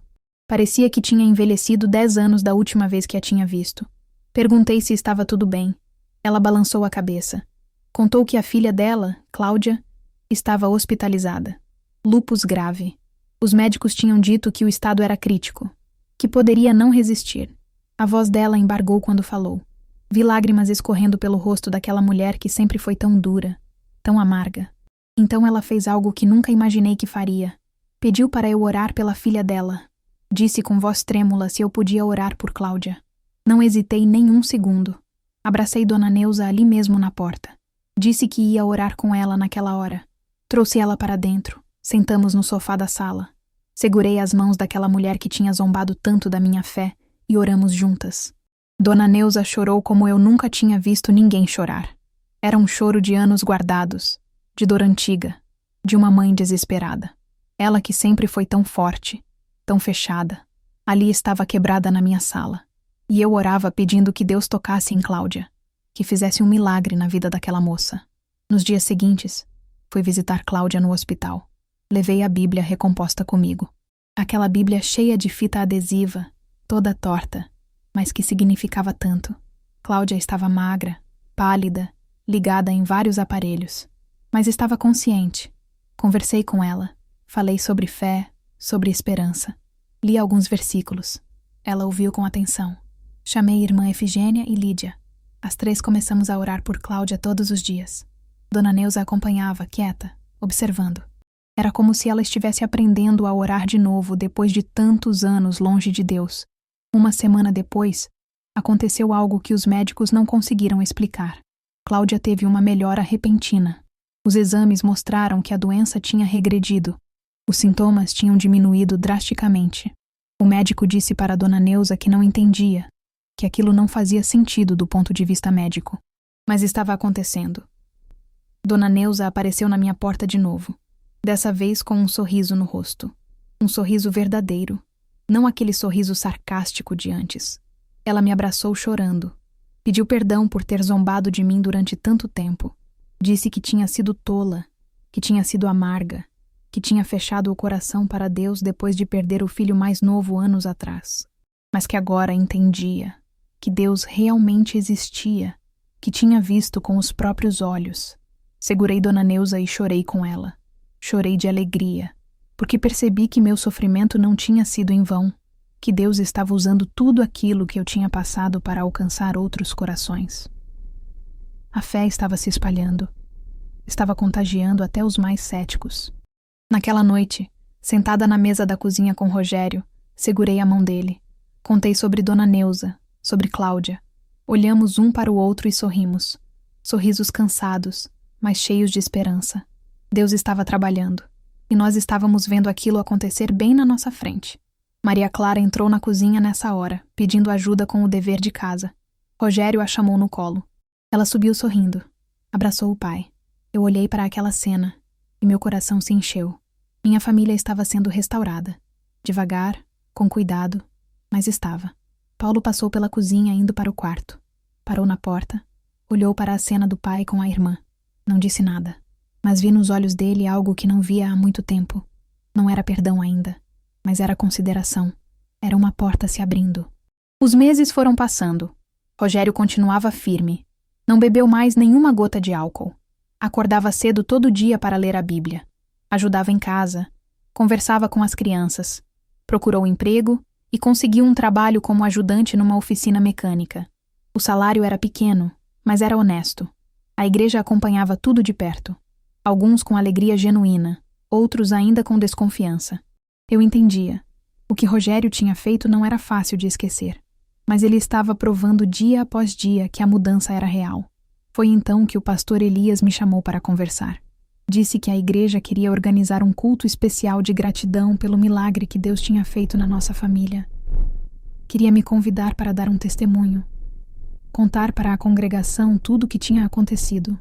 Speaker 1: Parecia que tinha envelhecido 10 anos da última vez que a tinha visto. Perguntei se estava tudo bem. Ela balançou a cabeça. Contou que a filha dela, Cláudia, estava hospitalizada. Lúpus grave. Os médicos tinham dito que o estado era crítico, que poderia não resistir. A voz dela embargou quando falou. Vi lágrimas escorrendo pelo rosto daquela mulher que sempre foi tão dura, tão amarga. Então ela fez algo que nunca imaginei que faria. Pediu para eu orar pela filha dela. Disse com voz trêmula se eu podia orar por Cláudia. Não hesitei nem um segundo. Abracei Dona Neuza ali mesmo na porta. Disse que ia orar com ela naquela hora. Trouxe ela para dentro. Sentamos no sofá da sala. Segurei as mãos daquela mulher que tinha zombado tanto da minha fé e oramos juntas. Dona Neuza chorou como eu nunca tinha visto ninguém chorar. Era um choro de anos guardados, de dor antiga, de uma mãe desesperada. Ela que sempre foi tão forte, tão fechada, ali estava quebrada na minha sala. E eu orava pedindo que Deus tocasse em Cláudia, que fizesse um milagre na vida daquela moça. Nos dias seguintes, fui visitar Cláudia no hospital. Levei a Bíblia recomposta comigo. Aquela Bíblia cheia de fita adesiva, toda torta, mas que significava tanto. Cláudia estava magra, pálida, ligada em vários aparelhos, mas estava consciente. Conversei com ela, falei sobre fé, sobre esperança. Li alguns versículos. Ela ouviu com atenção. Chamei irmã Efigênia e Lídia. As três começamos a orar por Cláudia todos os dias. Dona Neuza acompanhava, quieta, observando. Era como se ela estivesse aprendendo a orar de novo depois de tantos anos longe de Deus. Uma semana depois, aconteceu algo que os médicos não conseguiram explicar. Cláudia teve uma melhora repentina. Os exames mostraram que a doença tinha regredido. Os sintomas tinham diminuído drasticamente. O médico disse para Dona Neuza que não entendia, que aquilo não fazia sentido do ponto de vista médico. Mas estava acontecendo. Dona Neuza apareceu na minha porta de novo, dessa vez com um sorriso no rosto. Um sorriso verdadeiro, não aquele sorriso sarcástico de antes. Ela me abraçou chorando. Pediu perdão por ter zombado de mim durante tanto tempo. Disse que tinha sido tola, que tinha sido amarga, que tinha fechado o coração para Deus depois de perder o filho mais novo anos atrás. Mas que agora entendia, que Deus realmente existia, que tinha visto com os próprios olhos. Segurei Dona Neuza e chorei com ela. Chorei de alegria, porque percebi que meu sofrimento não tinha sido em vão, que Deus estava usando tudo aquilo que eu tinha passado para alcançar outros corações. A fé estava se espalhando. Estava contagiando até os mais céticos. Naquela noite, sentada na mesa da cozinha com Rogério, segurei a mão dele. Contei sobre Dona Neuza, sobre Cláudia. Olhamos um para o outro e sorrimos. Sorrisos cansados, mas cheios de esperança. Deus estava trabalhando, e nós estávamos vendo aquilo acontecer bem na nossa frente. Maria Clara entrou na cozinha nessa hora, pedindo ajuda com o dever de casa. Rogério a chamou no colo. Ela subiu sorrindo. Abraçou o pai. Eu olhei para aquela cena, e meu coração se encheu. Minha família estava sendo restaurada. Devagar, com cuidado, mas estava. Paulo passou pela cozinha indo para o quarto. Parou na porta, olhou para a cena do pai com a irmã. Não disse nada, mas vi nos olhos dele algo que não via há muito tempo. Não era perdão ainda, mas era consideração. Era uma porta se abrindo. Os meses foram passando. Rogério continuava firme. Não bebeu mais nenhuma gota de álcool. Acordava cedo todo dia para ler a Bíblia. Ajudava em casa. Conversava com as crianças. Procurou emprego e conseguiu um trabalho como ajudante numa oficina mecânica. O salário era pequeno, mas era honesto. A igreja acompanhava tudo de perto. Alguns com alegria genuína, outros ainda com desconfiança. Eu entendia. O que Rogério tinha feito não era fácil de esquecer, mas ele estava provando dia após dia que a mudança era real. Foi então que o pastor Elias me chamou para conversar. Disse que a igreja queria organizar um culto especial de gratidão pelo milagre que Deus tinha feito na nossa família. Queria me convidar para dar um testemunho. Contar para a congregação tudo o que tinha acontecido.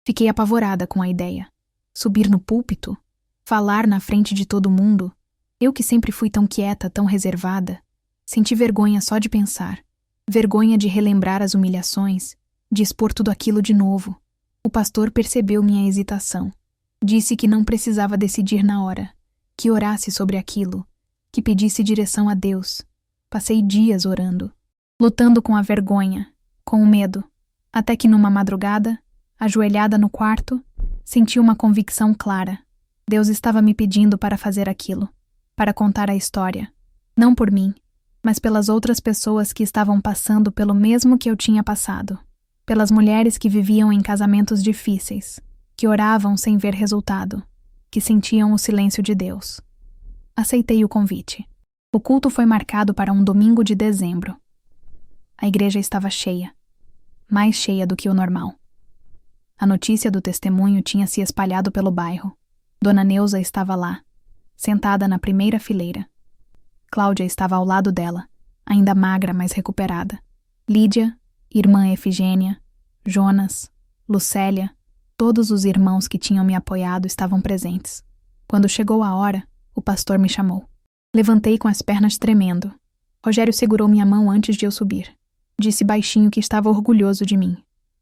Speaker 1: Fiquei apavorada com a ideia. Subir no púlpito? Falar na frente de todo mundo? Eu que sempre fui tão quieta, tão reservada. Senti vergonha só de pensar. Vergonha de relembrar as humilhações, de expor tudo aquilo de novo. O pastor percebeu minha hesitação. Disse que não precisava decidir na hora, que orasse sobre aquilo, que pedisse direção a Deus. Passei dias orando, lutando com a vergonha, com o medo, até que numa madrugada, ajoelhada no quarto, senti uma convicção clara. Deus estava me pedindo para fazer aquilo, para contar a história, não por mim, mas pelas outras pessoas que estavam passando pelo mesmo que eu tinha passado, pelas mulheres que viviam em casamentos difíceis, que oravam sem ver resultado, que sentiam o silêncio de Deus. Aceitei o convite. O culto foi marcado para um domingo de dezembro. A igreja estava cheia, mais cheia do que o normal. A notícia do testemunho tinha se espalhado pelo bairro. Dona Neuza estava lá, sentada na primeira fileira. Cláudia estava ao lado dela, ainda magra, mas recuperada. Lídia, irmã Efigênia, Jonas, Lucélia, todos os irmãos que tinham me apoiado estavam presentes. Quando chegou a hora, o pastor me chamou. Levantei com as pernas tremendo. Rogério segurou minha mão antes de eu subir. Disse baixinho que estava orgulhoso de mim.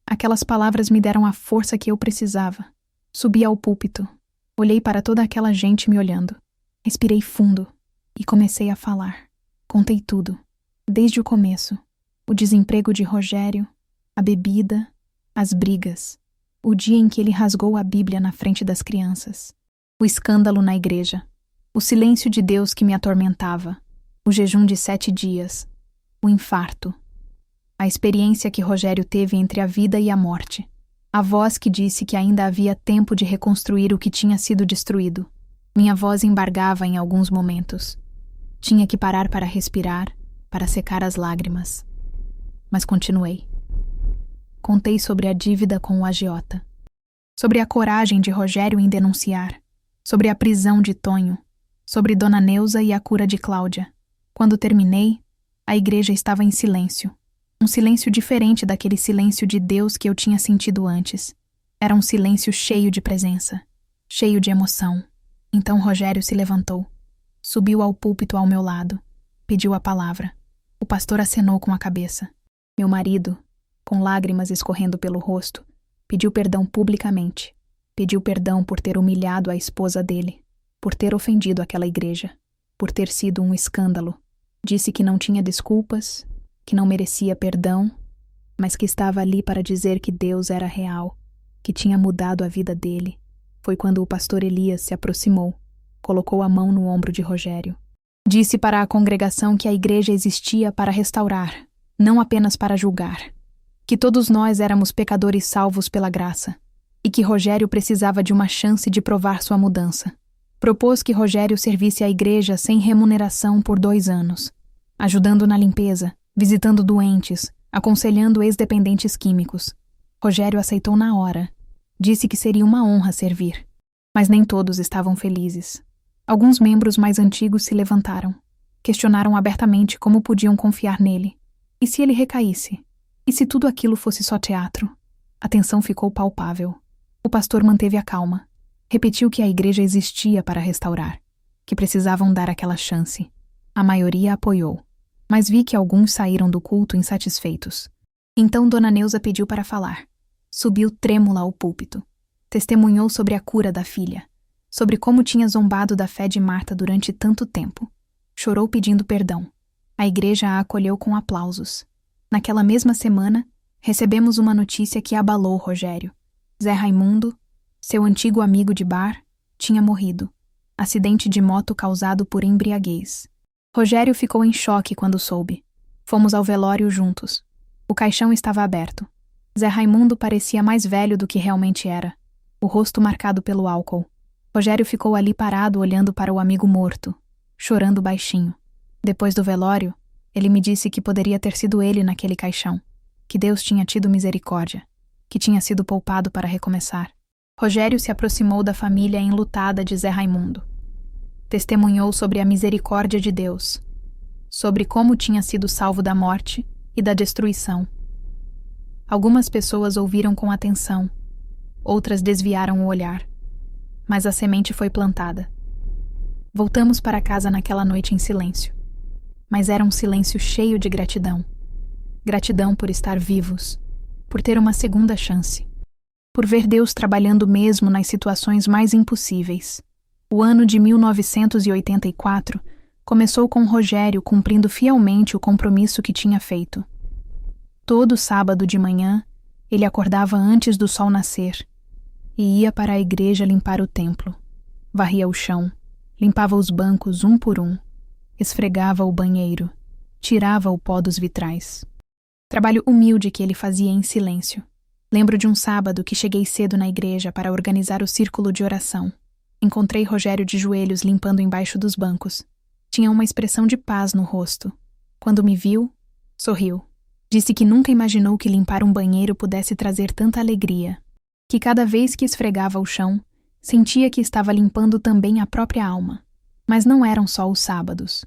Speaker 1: Aquelas palavras me deram a força que eu precisava. Subi ao púlpito. Olhei para toda aquela gente me olhando. Respirei fundo e comecei a falar. Contei tudo, desde o começo. O desemprego de Rogério, a bebida, as brigas, o dia em que ele rasgou a Bíblia na frente das crianças, o escândalo na igreja, o silêncio de Deus que me atormentava, o jejum de 7 dias, o infarto, a experiência que Rogério teve entre a vida e a morte, a voz que disse que ainda havia tempo de reconstruir o que tinha sido destruído. Minha voz embargava em alguns momentos. Tinha que parar para respirar, para secar as lágrimas. Mas continuei. Contei sobre a dívida com o agiota, sobre a coragem de Rogério em denunciar, sobre a prisão de Tonho, sobre Dona Neuza e a cura de Cláudia. Quando terminei, a igreja estava em silêncio. Um silêncio diferente daquele silêncio de Deus que eu tinha sentido antes. Era um silêncio cheio de presença, cheio de emoção. Então Rogério se levantou, subiu ao púlpito ao meu lado, pediu a palavra. O pastor acenou com a cabeça. Meu marido, com lágrimas escorrendo pelo rosto, pediu perdão publicamente. Pediu perdão por ter humilhado a esposa dele, por ter ofendido aquela igreja, por ter sido um escândalo. Disse que não tinha desculpas, que não merecia perdão, mas que estava ali para dizer que Deus era real, que tinha mudado a vida dele. Foi quando o pastor Elias se aproximou, colocou a mão no ombro de Rogério. Disse para a congregação que a igreja existia para restaurar, não apenas para julgar, que todos nós éramos pecadores salvos pela graça, e que Rogério precisava de uma chance de provar sua mudança. Propôs que Rogério servisse à igreja sem remuneração por 2 anos, ajudando na limpeza, visitando doentes, aconselhando ex-dependentes químicos. Rogério aceitou na hora. Disse que seria uma honra servir. Mas nem todos estavam felizes. Alguns membros mais antigos se levantaram. Questionaram abertamente como podiam confiar nele. E se ele recaísse? E se tudo aquilo fosse só teatro? A tensão ficou palpável. O pastor manteve a calma. Repetiu que a igreja existia para restaurar, que precisavam dar aquela chance. A maioria apoiou. Mas vi que alguns saíram do culto insatisfeitos. Então Dona Neuza pediu para falar. Subiu trêmula ao púlpito. Testemunhou sobre a cura da filha, sobre como tinha zombado da fé de Marta durante tanto tempo. Chorou pedindo perdão. A igreja a acolheu com aplausos. Naquela mesma semana, recebemos uma notícia que abalou Rogério. Zé Raimundo, seu antigo amigo de bar, tinha morrido. Acidente de moto causado por embriaguez. Rogério ficou em choque quando soube. Fomos ao velório juntos. O caixão estava aberto. Zé Raimundo parecia mais velho do que realmente era, o rosto marcado pelo álcool. Rogério ficou ali parado olhando para o amigo morto, chorando baixinho. Depois do velório, ele me disse que poderia ter sido ele naquele caixão, que Deus tinha tido misericórdia, que tinha sido poupado para recomeçar. Rogério se aproximou da família enlutada de Zé Raimundo. Testemunhou sobre a misericórdia de Deus, sobre como tinha sido salvo da morte e da destruição. Algumas pessoas ouviram com atenção, outras desviaram o olhar, mas a semente foi plantada. Voltamos para casa naquela noite em silêncio, mas era um silêncio cheio de gratidão. Gratidão por estar vivos, por ter uma segunda chance, por ver Deus trabalhando mesmo nas situações mais impossíveis. O ano de 1984 começou com Rogério cumprindo fielmente o compromisso que tinha feito. Todo sábado de manhã, ele acordava antes do sol nascer e ia para a igreja limpar o templo. Varria o chão, limpava os bancos um por um, esfregava o banheiro, tirava o pó dos vitrais. Trabalho humilde que ele fazia em silêncio. Lembro de um sábado que cheguei cedo na igreja para organizar o círculo de oração. Encontrei Rogério de joelhos limpando embaixo dos bancos. Tinha uma expressão de paz no rosto. Quando me viu, sorriu. Disse que nunca imaginou que limpar um banheiro pudesse trazer tanta alegria, que cada vez que esfregava o chão, sentia que estava limpando também a própria alma. Mas não eram só os sábados.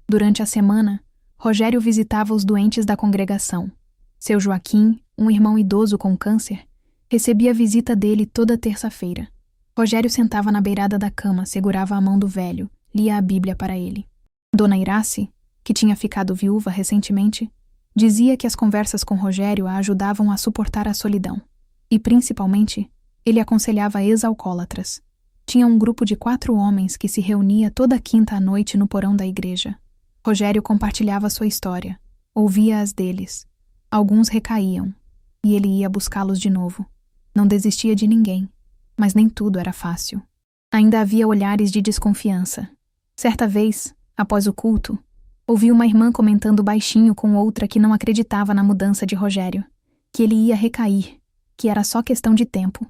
Speaker 1: Durante a semana, Rogério visitava os doentes da congregação. Seu Joaquim, um irmão idoso com câncer, recebia a visita dele toda terça-feira. Rogério sentava na beirada da cama, segurava a mão do velho, lia a Bíblia para ele. Dona Irace, que tinha ficado viúva recentemente, dizia que as conversas com Rogério a ajudavam a suportar a solidão. E, principalmente, ele aconselhava ex-alcoólatras. Tinha um grupo de 4 homens que se reunia toda quinta à noite no porão da igreja. Rogério compartilhava sua história, ouvia as deles. Alguns recaíam, e ele ia buscá-los de novo. Não desistia de ninguém, mas nem tudo era fácil. Ainda havia olhares de desconfiança. Certa vez, após o culto, ouvi uma irmã comentando baixinho com outra que não acreditava na mudança de Rogério, que ele ia recair, que era só questão de tempo.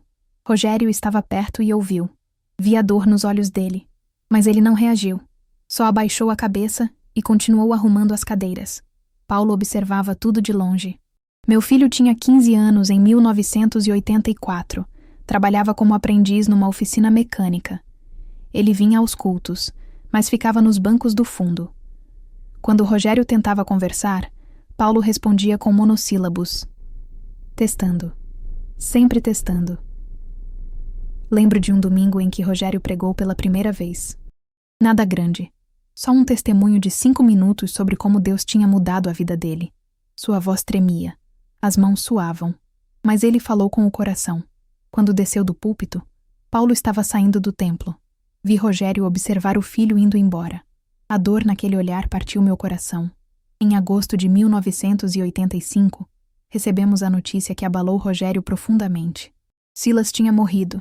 Speaker 1: Rogério estava perto e ouviu. Vi a dor nos olhos dele, mas ele não reagiu. Só abaixou a cabeça e continuou arrumando as cadeiras. Paulo observava tudo de longe. Meu filho tinha 15 anos em 1984. Trabalhava como aprendiz numa oficina mecânica. Ele vinha aos cultos, mas ficava nos bancos do fundo. Quando Rogério tentava conversar, Paulo respondia com monossílabos. Testando. Sempre testando. Lembro de um domingo em que Rogério pregou pela primeira vez. Nada grande. Só um testemunho de 5 minutos sobre como Deus tinha mudado a vida dele. Sua voz tremia. As mãos suavam. Mas ele falou com o coração. Quando desceu do púlpito, Paulo estava saindo do templo. Vi Rogério observar o filho indo embora. A dor naquele olhar partiu meu coração. Em agosto de 1985, recebemos a notícia que abalou Rogério profundamente. Silas tinha morrido.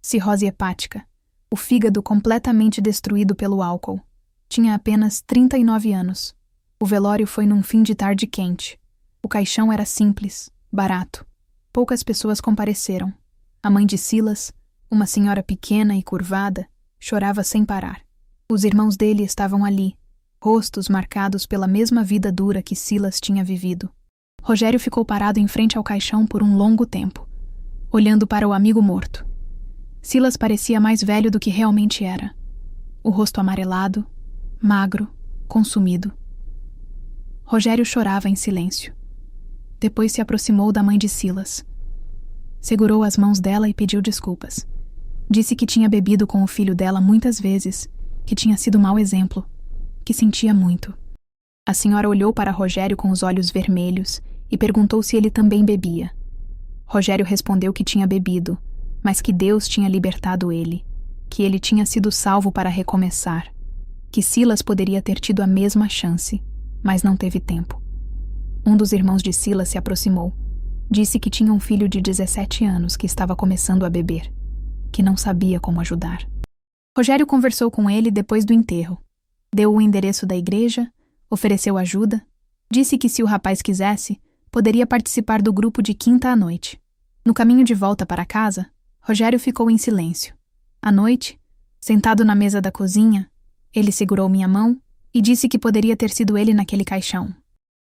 Speaker 1: Cirrose hepática. O fígado completamente destruído pelo álcool. Tinha apenas 39 anos. O velório foi num fim de tarde quente. O caixão era simples, barato. Poucas pessoas compareceram. A mãe de Silas, uma senhora pequena e curvada, chorava sem parar. Os irmãos dele estavam ali, rostos marcados pela mesma vida dura que Silas tinha vivido. Rogério ficou parado em frente ao caixão por um longo tempo, olhando para o amigo morto. Silas parecia mais velho do que realmente era. O rosto amarelado, magro, consumido. Rogério chorava em silêncio. Depois se aproximou da mãe de Silas. Segurou as mãos dela e pediu desculpas. Disse que tinha bebido com o filho dela muitas vezes, que tinha sido mau exemplo, que sentia muito. A senhora olhou para Rogério com os olhos vermelhos e perguntou se ele também bebia. Rogério respondeu que tinha bebido, mas que Deus tinha libertado ele, que ele tinha sido salvo para recomeçar, que Silas poderia ter tido a mesma chance, mas não teve tempo. Um dos irmãos de Silas se aproximou. Disse que tinha um filho de 17 anos que estava começando a beber, que não sabia como ajudar. Rogério conversou com ele depois do enterro. Deu o endereço da igreja, ofereceu ajuda, disse que se o rapaz quisesse, poderia participar do grupo de quinta à noite. No caminho de volta para casa, Rogério ficou em silêncio. À noite, sentado na mesa da cozinha, ele segurou minha mão e disse que poderia ter sido ele naquele caixão.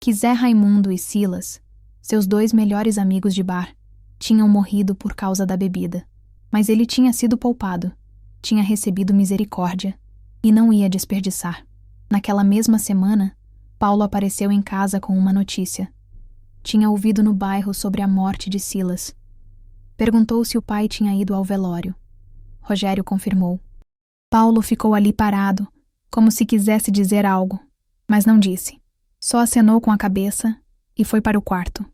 Speaker 1: Que Zé Raimundo e Silas, seus 2 melhores amigos de bar, tinham morrido por causa da bebida. Mas ele tinha sido poupado, tinha recebido misericórdia e não ia desperdiçar. Naquela mesma semana, Paulo apareceu em casa com uma notícia. Tinha ouvido no bairro sobre a morte de Silas. Perguntou se o pai tinha ido ao velório. Rogério confirmou. Paulo ficou ali parado, como se quisesse dizer algo, mas não disse. Só acenou com a cabeça e foi para o quarto.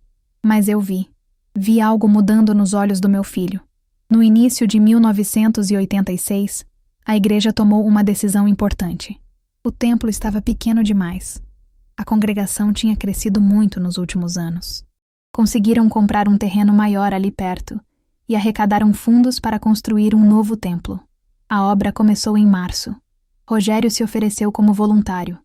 Speaker 1: Mas eu vi algo mudando nos olhos do meu filho. No início de 1986, a igreja tomou uma decisão importante. O templo estava pequeno demais. A congregação tinha crescido muito nos últimos anos. Conseguiram comprar um terreno maior ali perto e arrecadaram fundos para construir um novo templo. A obra começou em março. Rogério se ofereceu como voluntário.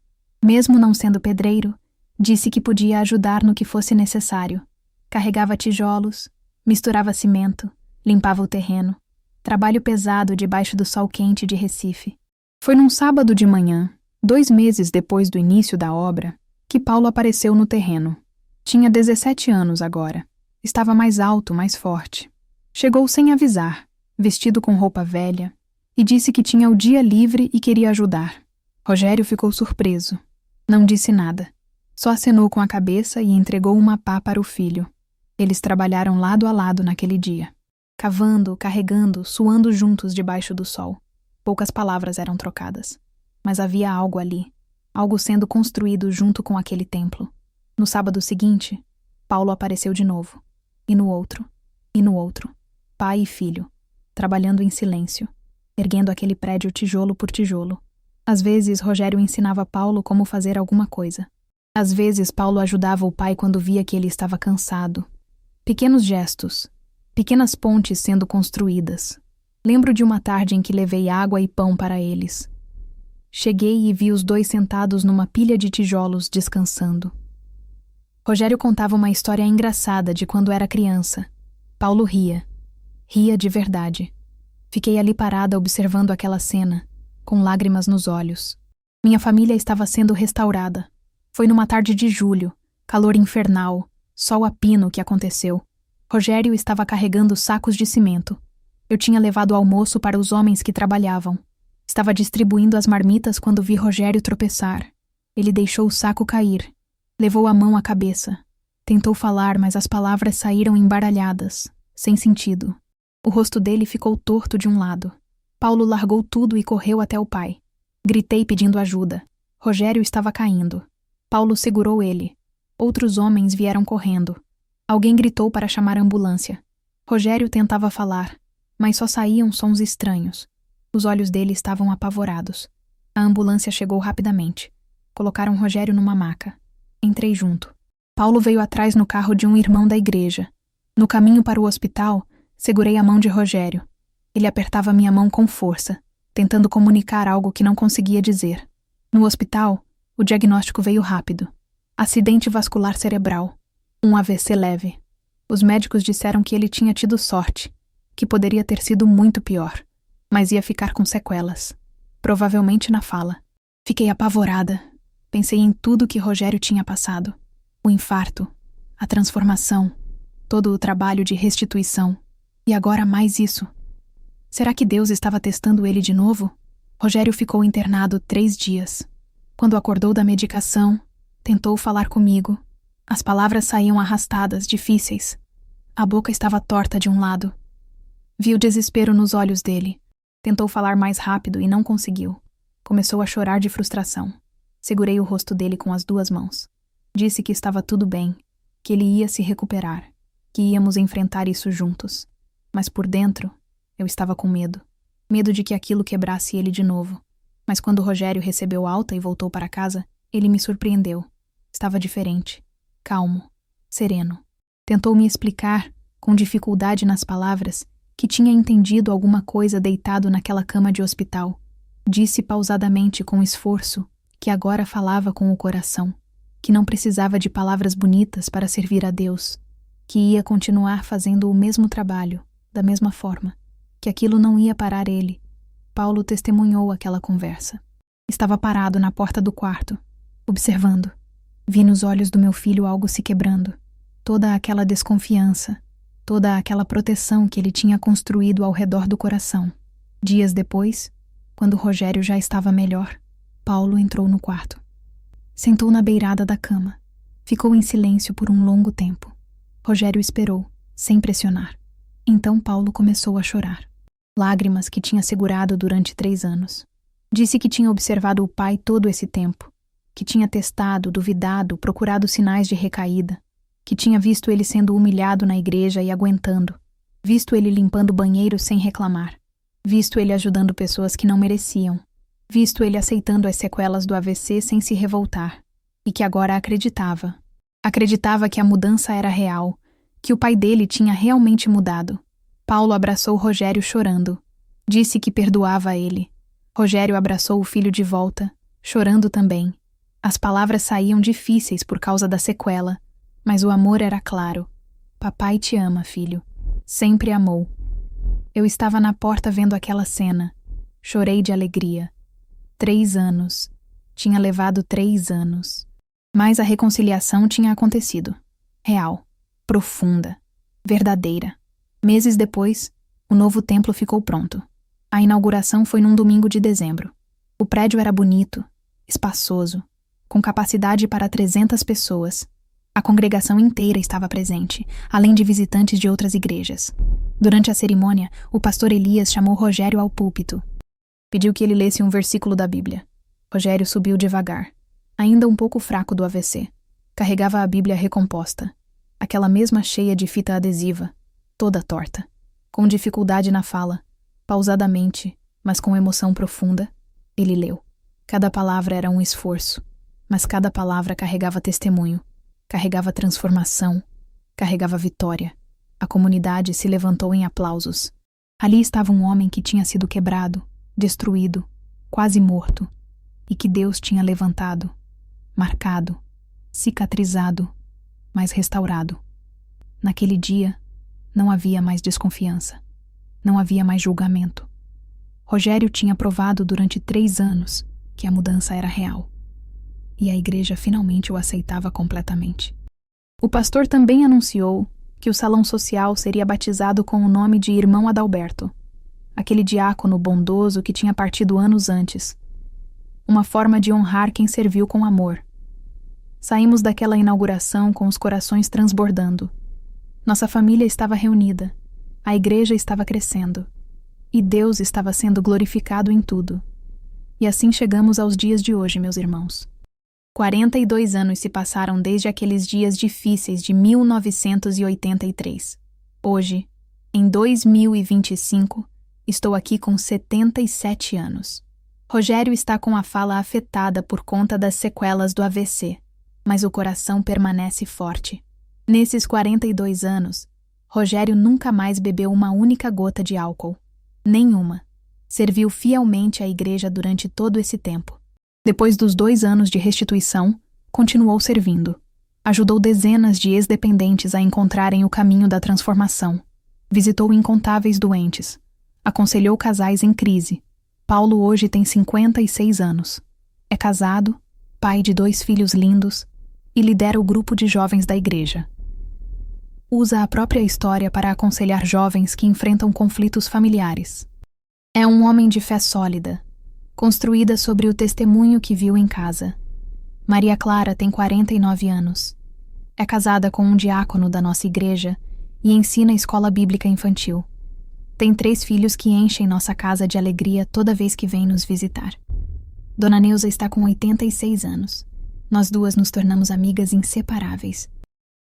Speaker 1: Mesmo não sendo pedreiro, disse que podia ajudar no que fosse necessário. Carregava tijolos, misturava cimento, limpava o terreno. Trabalho pesado debaixo do sol quente de Recife. Foi num sábado de manhã, 2 meses depois do início da obra, que Paulo apareceu no terreno. Tinha 17 anos agora. Estava mais alto, mais forte. Chegou sem avisar, vestido com roupa velha, e disse que tinha o dia livre e queria ajudar. Rogério ficou surpreso. Não disse nada. Só acenou com a cabeça e entregou uma pá para o filho. Eles trabalharam lado a lado naquele dia. Cavando, carregando, suando juntos debaixo do sol. Poucas palavras eram trocadas. Mas havia algo ali. Algo sendo construído junto com aquele templo. No sábado seguinte, Paulo apareceu de novo. E no outro. E no outro. Pai e filho. Trabalhando em silêncio. erguendo aquele prédio tijolo por tijolo. Às vezes, Rogério ensinava Paulo como fazer alguma coisa. Às vezes, Paulo ajudava o pai quando via que ele estava cansado. Pequenos gestos, pequenas pontes sendo construídas. Lembro de uma tarde em que levei água e pão para eles. Cheguei e vi os dois sentados numa pilha de tijolos, descansando. Rogério contava uma história engraçada de quando era criança. Paulo ria. Ria de verdade. Fiquei ali parada observando aquela cena, com lágrimas nos olhos. Minha família estava sendo restaurada. Foi numa tarde de julho, calor infernal, sol a pino que aconteceu. Rogério estava carregando sacos de cimento. Eu tinha levado almoço para os homens que trabalhavam. Estava distribuindo as marmitas quando vi Rogério tropeçar. Ele deixou o saco cair. Levou a mão à cabeça. Tentou falar, mas as palavras saíram embaralhadas, sem sentido. O rosto dele ficou torto de um lado. Paulo largou tudo e correu até o pai. Gritei pedindo ajuda. Rogério estava caindo. Paulo segurou ele. Outros homens vieram correndo. Alguém gritou para chamar a ambulância. Rogério tentava falar, mas só saíam sons estranhos. Os olhos dele estavam apavorados. A ambulância chegou rapidamente. Colocaram Rogério numa maca. Entrei junto. Paulo veio atrás no carro de um irmão da igreja. No caminho para o hospital, segurei a mão de Rogério. Ele apertava minha mão com força, tentando comunicar algo que não conseguia dizer. No hospital, o diagnóstico veio rápido. Acidente vascular cerebral. Um AVC leve. Os médicos disseram que ele tinha tido sorte, que poderia ter sido muito pior, mas ia ficar com sequelas. Provavelmente na fala. Fiquei apavorada. Pensei em tudo que Rogério tinha passado. O infarto, a transformação, todo o trabalho de restituição. E agora mais isso. Será que Deus estava testando ele de novo? Rogério ficou internado 3 dias. Quando acordou da medicação, tentou falar comigo. As palavras saíam arrastadas, difíceis. A boca estava torta de um lado. Vi o desespero nos olhos dele. Tentou falar mais rápido e não conseguiu. Começou a chorar de frustração. Segurei o rosto dele com as 2 mãos. Disse que estava tudo bem, que ele ia se recuperar, que íamos enfrentar isso juntos. Mas por dentro, eu estava com medo. Medo de que aquilo quebrasse ele de novo. Mas quando Rogério recebeu alta e voltou para casa, ele me surpreendeu. Estava diferente, calmo, sereno. Tentou me explicar, com dificuldade nas palavras, que tinha entendido alguma coisa deitado naquela cama de hospital. Disse pausadamente com esforço que agora falava com o coração, que não precisava de palavras bonitas para servir a Deus, que ia continuar fazendo o mesmo trabalho, da mesma forma, que aquilo não ia parar ele. Paulo testemunhou aquela conversa. Estava parado na porta do quarto, observando. Vi nos olhos do meu filho algo se quebrando. Toda aquela desconfiança, toda aquela proteção que ele tinha construído ao redor do coração. Dias depois, quando Rogério já estava melhor, Paulo entrou no quarto. Sentou na beirada da cama. Ficou em silêncio por um longo tempo. Rogério esperou, sem pressionar. Então Paulo começou a chorar. Lágrimas que tinha segurado durante 3 anos. Disse que tinha observado o pai todo esse tempo, que tinha testado, duvidado, procurado sinais de recaída, que tinha visto ele sendo humilhado na igreja e aguentando, visto ele limpando banheiros sem reclamar, visto ele ajudando pessoas que não mereciam, visto ele aceitando as sequelas do AVC sem se revoltar, e que agora acreditava. Acreditava que a mudança era real, que o pai dele tinha realmente mudado. Paulo abraçou Rogério chorando. Disse que perdoava ele. Rogério abraçou o filho de volta, chorando também. As palavras saíam difíceis por causa da sequela, mas o amor era claro. Papai te ama, filho. Sempre amou. Eu estava na porta vendo aquela cena. Chorei de alegria. 3 anos. Tinha levado 3 anos. Mas a reconciliação tinha acontecido. Real. Profunda. Verdadeira. Meses depois, o novo templo ficou pronto. A inauguração foi num domingo de dezembro. O prédio era bonito, espaçoso, com capacidade para 300 pessoas. A congregação inteira estava presente, além de visitantes de outras igrejas. Durante a cerimônia, o pastor Elias chamou Rogério ao púlpito. Pediu que ele lesse um versículo da Bíblia. Rogério subiu devagar, ainda um pouco fraco do AVC. Carregava a Bíblia recomposta, aquela mesma cheia de fita adesiva, toda torta. Com dificuldade na fala, pausadamente, mas com emoção profunda, ele leu. Cada palavra era um esforço, mas cada palavra carregava testemunho, carregava transformação, carregava vitória. A comunidade se levantou em aplausos. Ali estava um homem que tinha sido quebrado, destruído, quase morto, e que Deus tinha levantado, marcado, cicatrizado, mas restaurado. Naquele dia, não havia mais desconfiança. Não havia mais julgamento. Rogério tinha provado durante 3 anos que a mudança era real. E a igreja finalmente o aceitava completamente. O pastor também anunciou que o salão social seria batizado com o nome de Irmão Adalberto, aquele diácono bondoso que tinha partido anos antes. Uma forma de honrar quem serviu com amor. Saímos daquela inauguração com os corações transbordando. Nossa família estava reunida, a igreja estava crescendo, e Deus estava sendo glorificado em tudo. E assim chegamos aos dias de hoje, meus irmãos. 42 anos se passaram desde aqueles dias difíceis de 1983. Hoje, em 2025, estou aqui com 77 anos. Rogério está com a fala afetada por conta das sequelas do AVC, mas o coração permanece forte. Nesses 42 anos, Rogério nunca mais bebeu uma única gota de álcool. Nenhuma. Serviu fielmente à igreja durante todo esse tempo. Depois dos 2 anos de restituição, continuou servindo. Ajudou dezenas de ex-dependentes a encontrarem o caminho da transformação. Visitou incontáveis doentes. Aconselhou casais em crise. Paulo hoje tem 56 anos. É casado, pai de 2 filhos lindos e lidera o grupo de jovens da igreja. Usa a própria história para aconselhar jovens que enfrentam conflitos familiares. É um homem de fé sólida, construída sobre o testemunho que viu em casa. Maria Clara tem 49 anos. É casada com um diácono da nossa igreja e ensina escola bíblica infantil. Tem 3 filhos que enchem nossa casa de alegria toda vez que vêm nos visitar. Dona Neuza está com 86 anos. Nós duas nos tornamos amigas inseparáveis.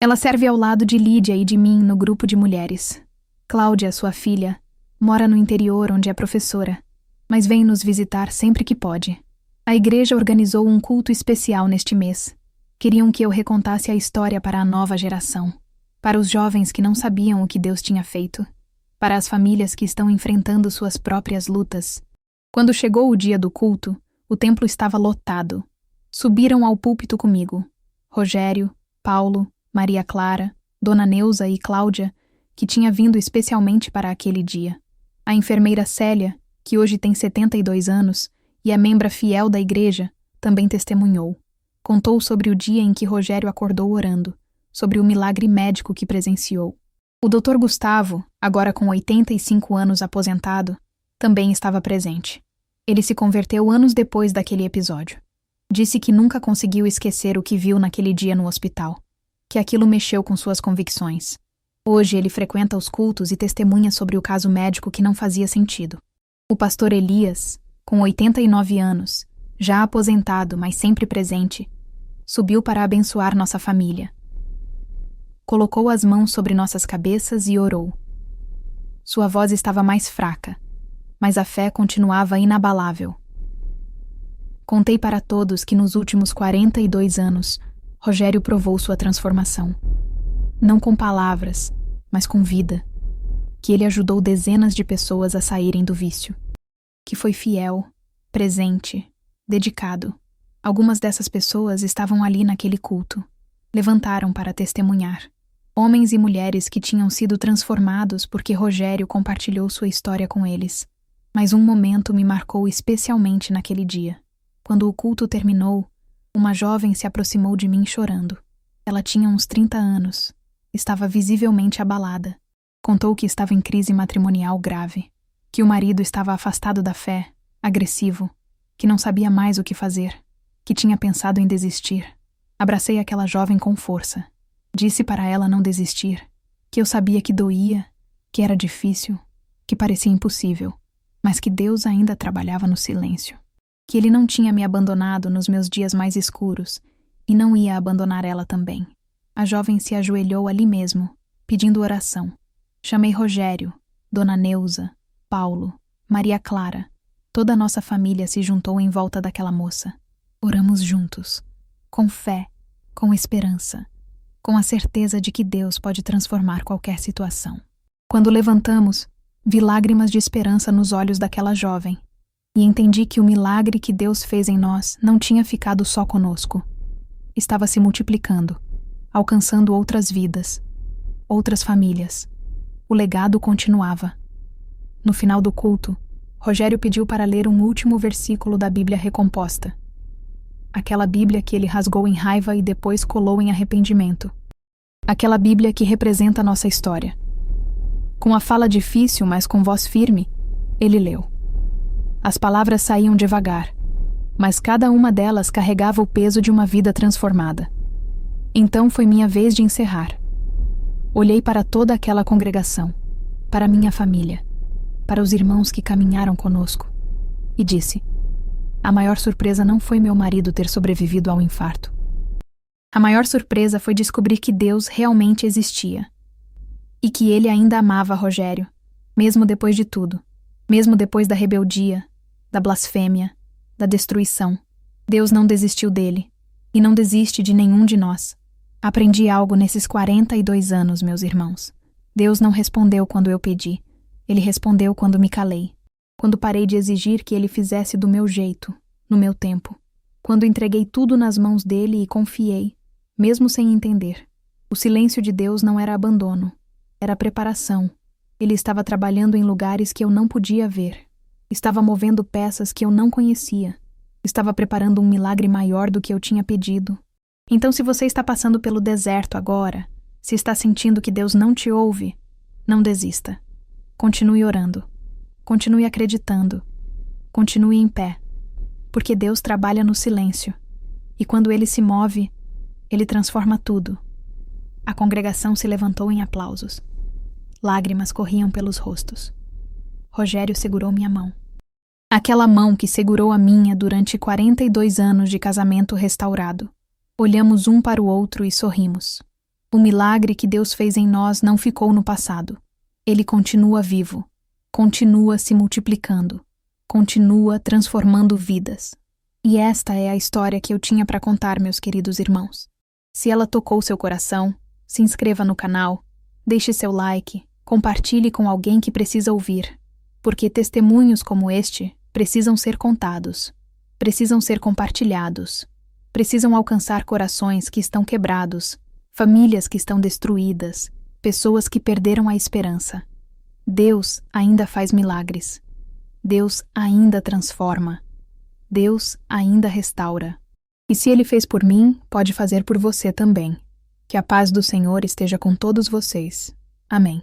Speaker 1: Ela serve ao lado de Lídia e de mim no grupo de mulheres. Cláudia, sua filha, mora no interior onde é professora, mas vem nos visitar sempre que pode. A igreja organizou um culto especial neste mês. Queriam que eu recontasse a história para a nova geração, para os jovens que não sabiam o que Deus tinha feito, para as famílias que estão enfrentando suas próprias lutas. Quando chegou o dia do culto, o templo estava lotado. Subiram ao púlpito comigo. Rogério, Paulo, Maria Clara, Dona Neuza e Cláudia, que tinha vindo especialmente para aquele dia. A enfermeira Célia, que hoje tem 72 anos e é membra fiel da igreja, também testemunhou. Contou sobre o dia em que Rogério acordou orando, sobre o milagre médico que presenciou. O Dr. Gustavo, agora com 85 anos aposentado, também estava presente. Ele se converteu anos depois daquele episódio. Disse que nunca conseguiu esquecer o que viu naquele dia no hospital, que aquilo mexeu com suas convicções. Hoje ele frequenta os cultos e testemunha sobre o caso médico que não fazia sentido. O pastor Elias, com 89 anos, já aposentado, mas sempre presente, subiu para abençoar nossa família. Colocou as mãos sobre nossas cabeças e orou. Sua voz estava mais fraca, mas a fé continuava inabalável. Contei para todos que nos últimos 42 anos, Rogério provou sua transformação. Não com palavras, mas com vida. Que ele ajudou dezenas de pessoas a saírem do vício. Que foi fiel, presente, dedicado. Algumas dessas pessoas estavam ali naquele culto. Levantaram para testemunhar. Homens e mulheres que tinham sido transformados porque Rogério compartilhou sua história com eles. Mas um momento me marcou especialmente naquele dia. Quando o culto terminou, uma jovem se aproximou de mim chorando. Ela tinha uns 30 anos. Estava visivelmente abalada. Contou que estava em crise matrimonial grave, que o marido estava afastado da fé, agressivo, que não sabia mais o que fazer, que tinha pensado em desistir. Abracei aquela jovem com força. Disse para ela não desistir, que eu sabia que doía, que era difícil, que parecia impossível, mas que Deus ainda trabalhava no silêncio. Que Ele não tinha me abandonado nos meus dias mais escuros e não ia abandonar ela também. A jovem se ajoelhou ali mesmo, pedindo oração. Chamei Rogério, Dona Neuza, Paulo, Maria Clara, Toda a nossa família se juntou em volta daquela moça. Oramos juntos, com fé, com esperança, com a certeza de que Deus pode transformar qualquer situação. Quando levantamos, vi lágrimas de esperança nos olhos daquela jovem e entendi que o milagre que Deus fez em nós não tinha ficado só conosco. Estava se multiplicando, alcançando outras vidas, outras famílias. O legado continuava. No final do culto, Rogério pediu para ler um último versículo da Bíblia recomposta. Aquela Bíblia que ele rasgou em raiva e depois colou em arrependimento. Aquela Bíblia que representa a nossa história. Com a fala difícil, mas com voz firme, ele leu. As palavras saíam devagar, mas cada uma delas carregava o peso de uma vida transformada. Então foi minha vez de encerrar. Olhei para toda aquela congregação, para minha família, para os irmãos que caminharam conosco, e disse: a maior surpresa não foi meu marido ter sobrevivido ao infarto. A maior surpresa foi descobrir que Deus realmente existia. E que ele ainda amava Rogério, mesmo depois de tudo, mesmo depois da rebeldia, da blasfêmia, da destruição. Deus não desistiu dele, e não desiste de nenhum de nós. Aprendi algo nesses 42 anos, meus irmãos. Deus não respondeu quando eu pedi. Ele respondeu quando me calei. Quando parei de exigir que ele fizesse do meu jeito, no meu tempo. Quando entreguei tudo nas mãos dele e confiei, mesmo sem entender. O silêncio de Deus não era abandono, era preparação. Ele estava trabalhando em lugares que eu não podia ver. Estava movendo peças que eu não conhecia. Estava preparando um milagre maior do que eu tinha pedido. Então, se você está passando pelo deserto agora, se está sentindo que Deus não te ouve, não desista. Continue orando. Continue acreditando. Continue em pé. Porque Deus trabalha no silêncio. E quando Ele se move, Ele transforma tudo. A congregação se levantou em aplausos. Lágrimas corriam pelos rostos. Rogério segurou minha mão. Aquela mão que segurou a minha durante 42 anos de casamento restaurado. Olhamos um para o outro e sorrimos. O milagre que Deus fez em nós não ficou no passado. Ele continua vivo. Continua se multiplicando, continua transformando vidas. E esta é a história que eu tinha para contar, meus queridos irmãos. Se ela tocou seu coração, se inscreva no canal, deixe seu like, compartilhe com alguém que precisa ouvir, porque testemunhos como este precisam ser contados, precisam ser compartilhados, precisam alcançar corações que estão quebrados, famílias que estão destruídas, pessoas que perderam a esperança. Deus ainda faz milagres. Deus ainda transforma. Deus ainda restaura. E se Ele fez por mim, pode fazer por você também. Que a paz do Senhor esteja com todos vocês. Amém.